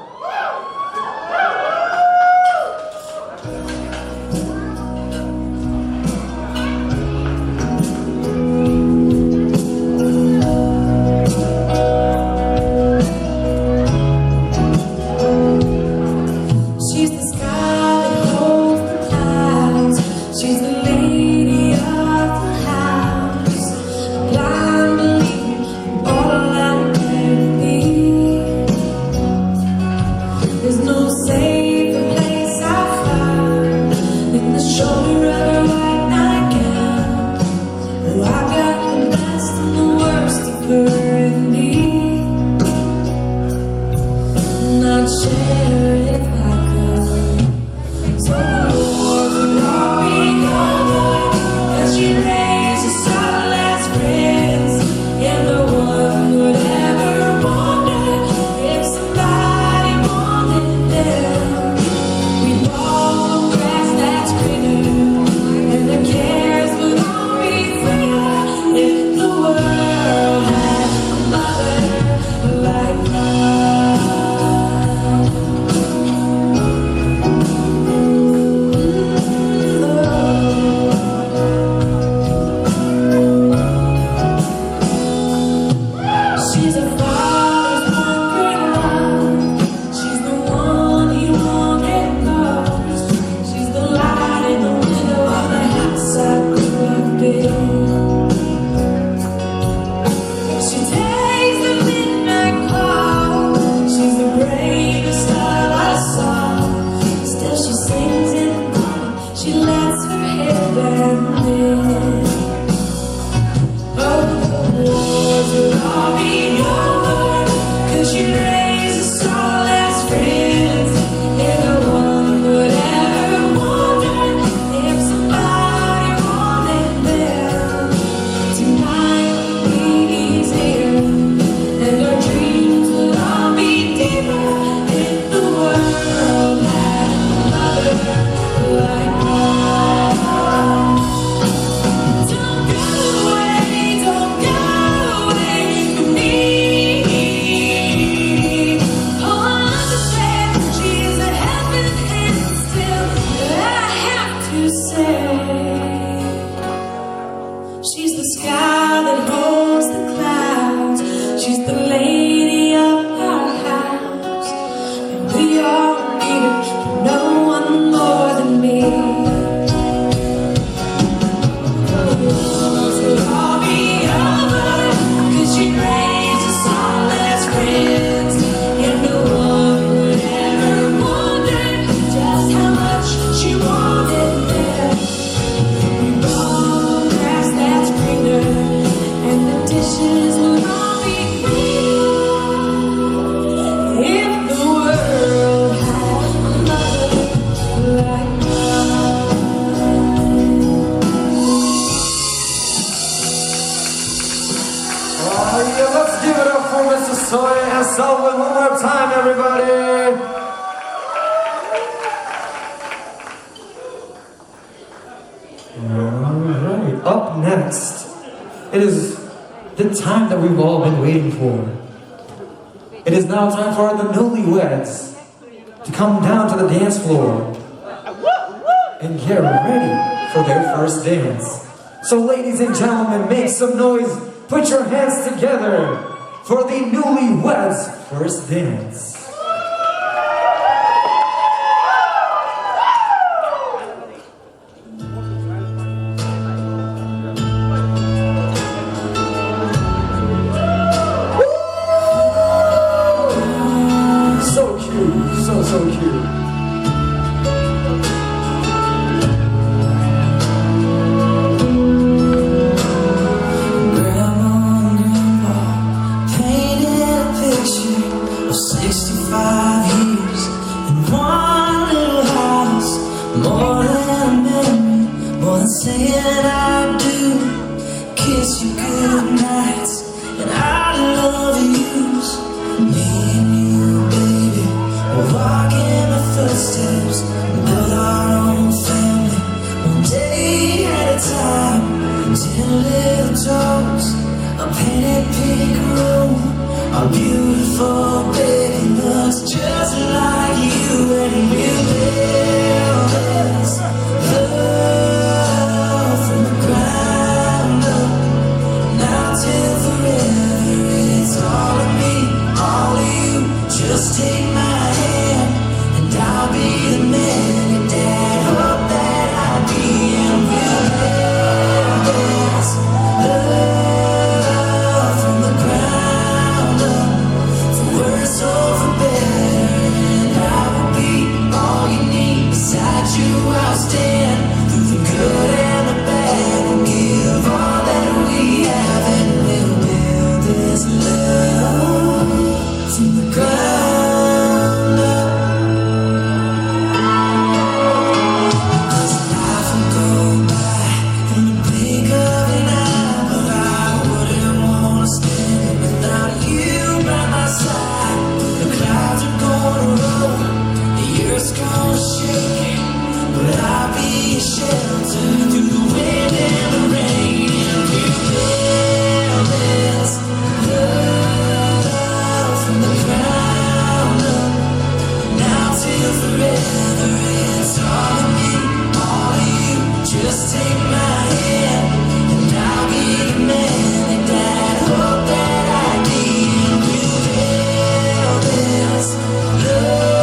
Up next, it is the time that we've all been waiting for. It is now time for the newlyweds to come down to the dance floor and get ready for their first dance. So ladies and gentlemen, make some noise, put your hands together for the newlyweds' first dance. So cute. Grandma and Grandpa painted a picture of 65 years in one little house walking the footsteps, build our own family, one day at a time. 10 little toes, a painted pink room. Our beautiful baby looks just like you, and we'll build this love from the ground up. Now till forever, it's all of me, all of you. Just take my hand, and I'll be the man your dad hoped that I'd be, and we'll build this love from the ground up. For worse or for better, and I will be all you need. Beside you I'll stand, through the good and the bad. We'll give all that we have, and we'll build this love from the ground up. 'Cause life will go by in the blink of an eye, but I wouldn't wanna spend it without you by my side. The clouds are gonna roll, the earth's gonna shake, but I'll be a shelter through the wind and the rain, and we'll build this love from the ground up. Now till forever, it's all of me, all of you. Just take my hand, and I'll be the man that Dad hoped that I'd be, and we'll build this love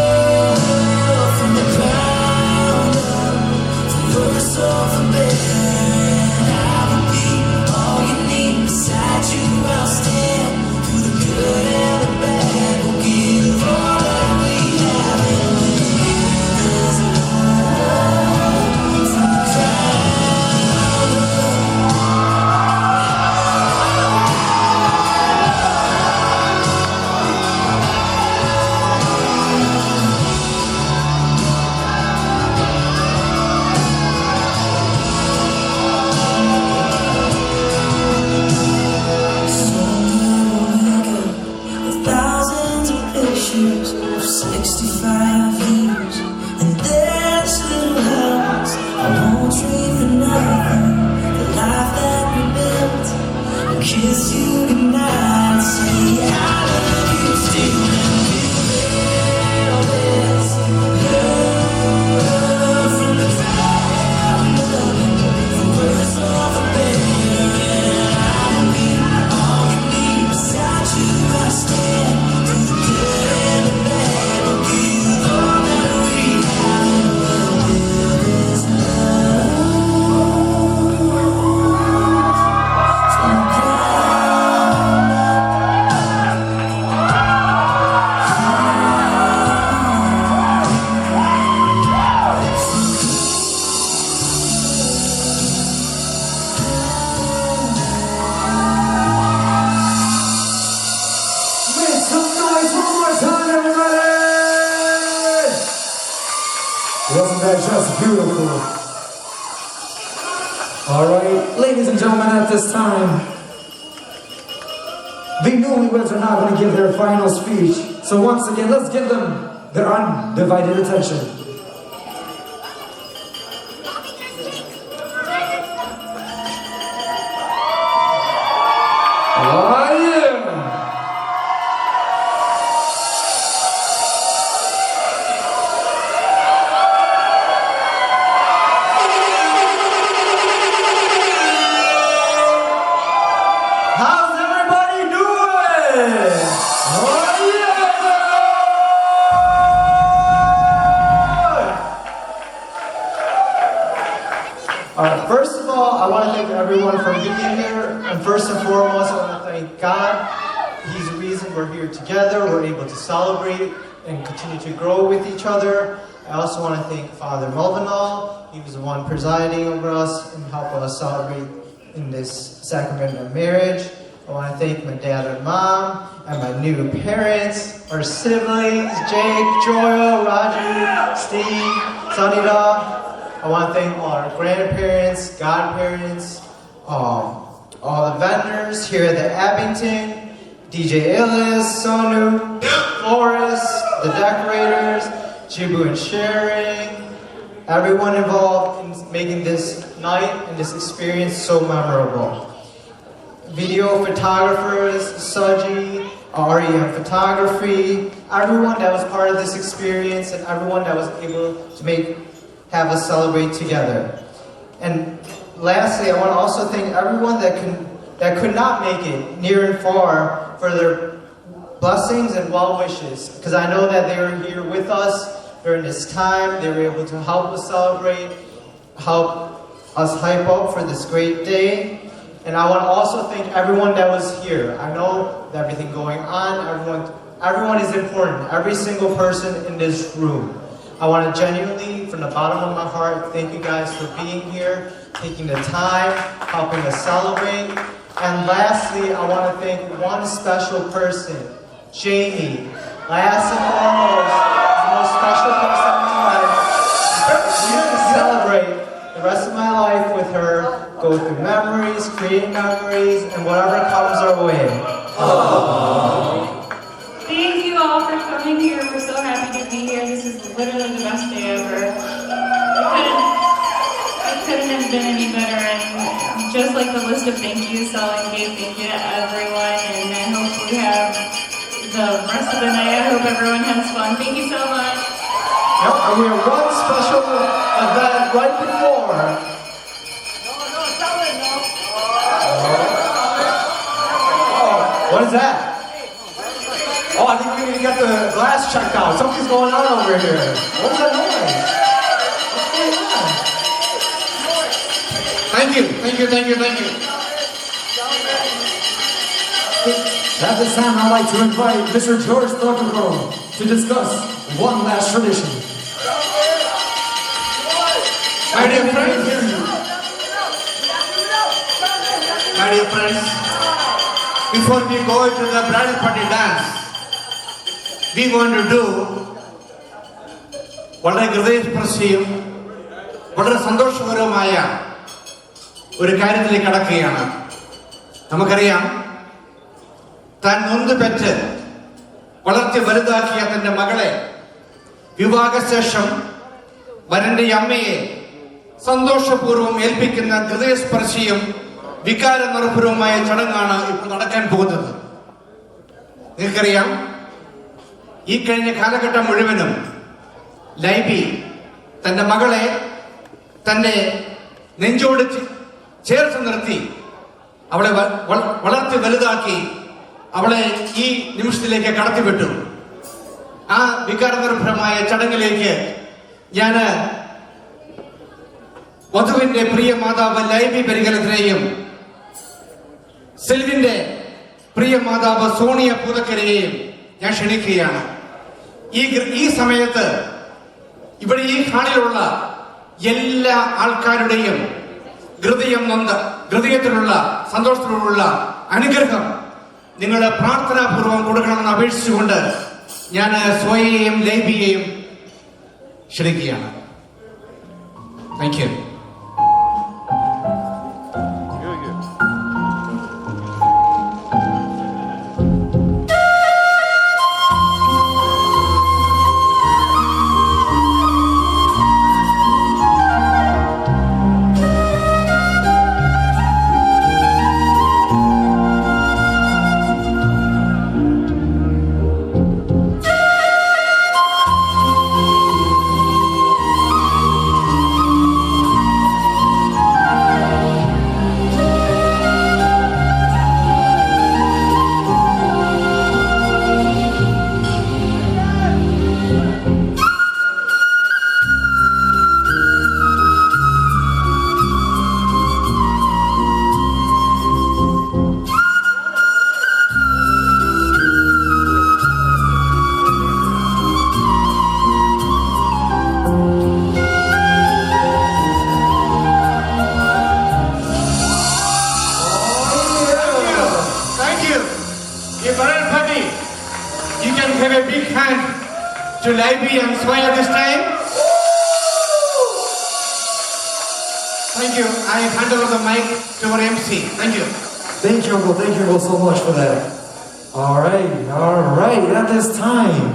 from the ground up. For worse or for better, and I will be all you need. Beside you I'll stand, through the good and the bad. We'll give all that we have, and we'll build this love from the ground up. Thousands of pictures of 65 years in this little house. I won't trade for nothing the life that we built. I'll kiss you goodnight and say I love you still. And we'll build this love from the ground up. For worse or for better, and I will be all you need. Beside you I stand, through the good and the bad. We'll give all that we have, and we'll build this love from the ground Make some noise one more time, everybody! Wasn't that just beautiful? Alright, ladies and gentlemen, at this time, the newlyweds are now going to give their final speech. So once again, let's give them their undivided attention. Oh yeah! How's everybody doing? Oh yeah! Alright, first of all, I want to thank everyone for being here, and first and foremost, I want to thank God. He's the reason we're here together, we're able to celebrate and continue to grow with each other. I also want to thank Father Melvinall. He was the one presiding over us and helped us celebrate in this sacrament of marriage. I want to thank my dad and mom, and my new parents, our siblings, Jake, Joel, Roger, Steve, Sunita. I want to thank all our grandparents, godparents, all the vendors here at the Abington, DJ Illis, Sonu, florists, the decorators, Jibu and sharing, everyone involved in making this night and this experience so memorable. Video photographers, Saji, REM Photography, everyone that was part of this experience and everyone that was able to have us celebrate together. And lastly, I want to also thank everyone that could not make it near and far for their blessings and well wishes, because I know that they were here with us during this time. They were able to help us celebrate, help us hype up for this great day. And I want to also thank everyone that was here. I know that everything going on, everyone is important. Every single person in this room. I want to genuinely, from the bottom of my heart, thank you guys for being here, taking the time, helping us celebrate. And lastly, I want to thank one special person, Jamie. Last and foremost, the most special person in my life. I'm here to celebrate the rest of my life with her, go through memories, create memories, and whatever comes our way. Thank you all for coming here. We're so happy to be here. This is literally the best day ever. It couldn't have been any better. And just like the list of thank yous Selwyn gave, thank you to everyone. And I hope we have the rest of the night. I hope everyone has fun. Thank you so much. Yep, and we have one special event right before. What is that? Oh, I think we need to get the glass checked out. Something's going on over here. What is that noise? What's going on? Thank you. At this time, I'd like to invite Mr. George Thornton to discuss one last tradition. My dear friends, before we go into the bridal party dance, we want to do വളരെ ഹൃദയസ്പർശിയും വളരെ സന്തോഷകരവുമായ ഒരു കാര്യത്തിലേക്ക് കടക്കുകയാണ്. നമുക്കറിയാം, താൻ നൊന്ത് pet വളർത്തി വലുതാക്കിയ തന്റെ മകളെ വിവാഹശേഷം വരന്റെ അമ്മയെ സന്തോഷപൂർവ്വം ഏൽപ്പിക്കുന്ന ഹൃദയസ്പർശിയും വികാര നിർഭരവുമായ ചടങ്ങാണ് ഇപ്പോൾ നടക്കാൻ പോകുന്നത്. നിങ്ങൾക്കറിയാം, ഈ കഴിഞ്ഞ കാലഘട്ടം മുഴുവനും ലൈബി തന്റെ മകളെ തന്റെ നെഞ്ചോട് ചേർത്ത് നിർത്തി അവളെ വളർത്തി വലുതാക്കി അവളെ ഈ നിമിഷത്തിലേക്ക് കടത്തിവിട്ടു. ആ വികാര നിർഭരമായ ചടങ്ങിലേക്ക് ഞാൻ വധുവിന്റെ പ്രിയ മാതാവ് ലൈബി പരികലത്തിനെയും സെൽവിന്റെ പ്രിയ മാതാവ് സോണിയ പൂതക്കരയെയും ഞാൻ ക്ഷണിക്കുകയാണ്. ഈ സമയത്ത് ഇവിടെ ഈ ഹാളിലുള്ള എല്ലാ ആൾക്കാരുടെയും ഹൃദയത്തിലുള്ള സന്തോഷത്തിലുള്ള അനുഗ്രഹം നിങ്ങൾ പ്രാർത്ഥനാപൂർവം കൊടുക്കണമെന്ന് അപേക്ഷിച്ചുകൊണ്ട് ഞാൻ സോയയെയും ലൈബിയെയും ക്ഷണിക്കുകയാണ്. Thank you. To Libby and Swaya this time. Thank you. I hand over the mic to our MC. Thank you. Thank you, Uncle. Thank you, Uncle, so much for that. All right. At this time,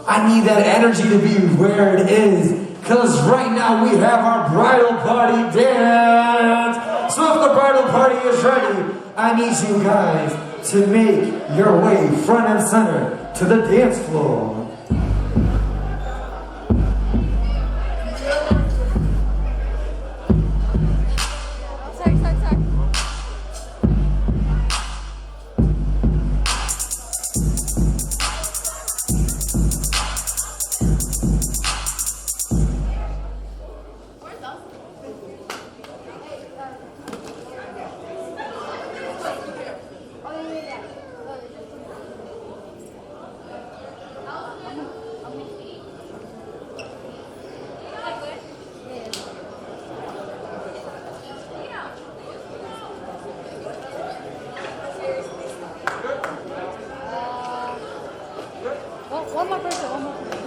I need that energy to be where it is, because right now we have our bridal party dance. So if the bridal party is ready, I need you guys to make your way front and center to the dance floor. One more person, one more person.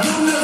You know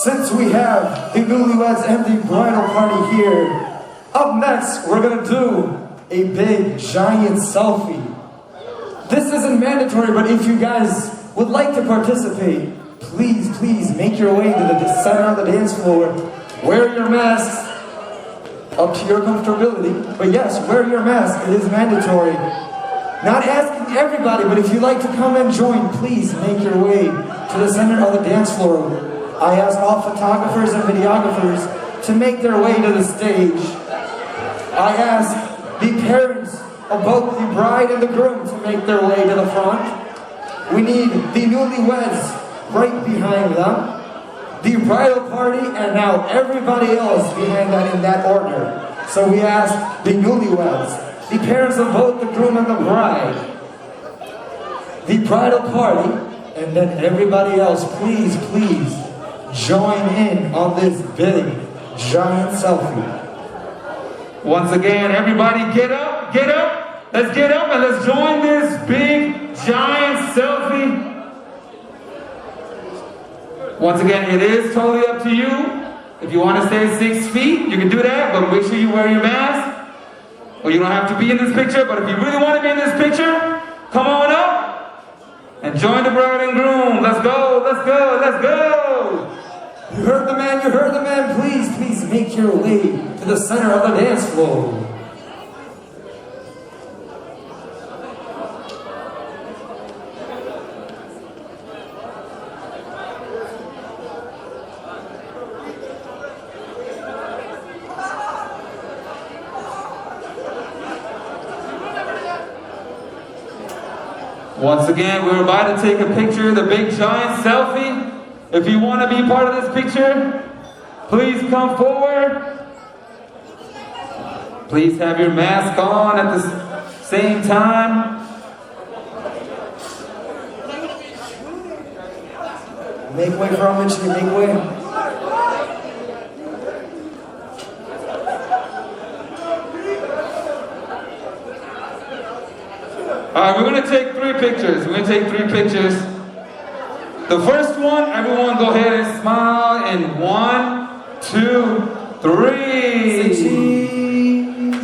Since we have the newlyweds and the bridal party here, up next we're gonna do a big giant selfie. This isn't mandatory, but if you guys would like to participate, please make your way to the center of the dance floor. Wear your masks up to your comfortability, but yes, wear your mask, it is mandatory. Not asking everybody, but if you'd like to come and join, please make your way to the center of the dance floor. I ask all photographers and videographers to make their way to the stage. I ask the parents of both the bride and the groom to make their way to the front. We need the newlyweds right behind them, the bridal party, and now everybody else behind that in that order. So we ask the newlyweds, the parents of both the groom and the bride, the bridal party, and then everybody else, please join in on this big, giant selfie. Once again, everybody get up. Let's get up and let's join this big, giant selfie. Once again, it is totally up to you. If you want to stay 6 feet, you can do that, but make sure you wear your mask. Or you don't have to be in this picture, but if you really want to be in this picture, come on up and join the bride and groom. Let's go. You heard the man, please make your way to the center of the dance floor. Once again, we're about to take a picture, the big giant selfie. If you want to be part of this picture, please come forward. Please have your mask on at the same time. Make way for our mission, make way. Alright, we're going to take 3 pictures. The first one, everyone go ahead and smile in 1, 2, 3. Cheese.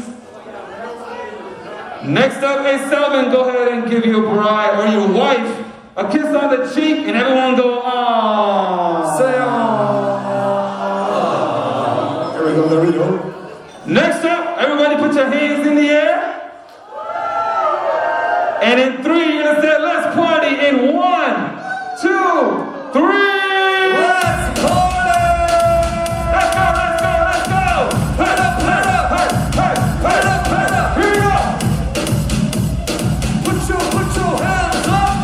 Next up, A7, go ahead and give your bride or your wife a kiss on the cheek and everyone go, aww. Say aww. There we go. Next up, everybody put your hands in the air. And in 3, you're gonna say, let's party in 1, 2, 3. Let's party! Let's go! Put up! Here we go! Put your hands up!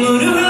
Murugan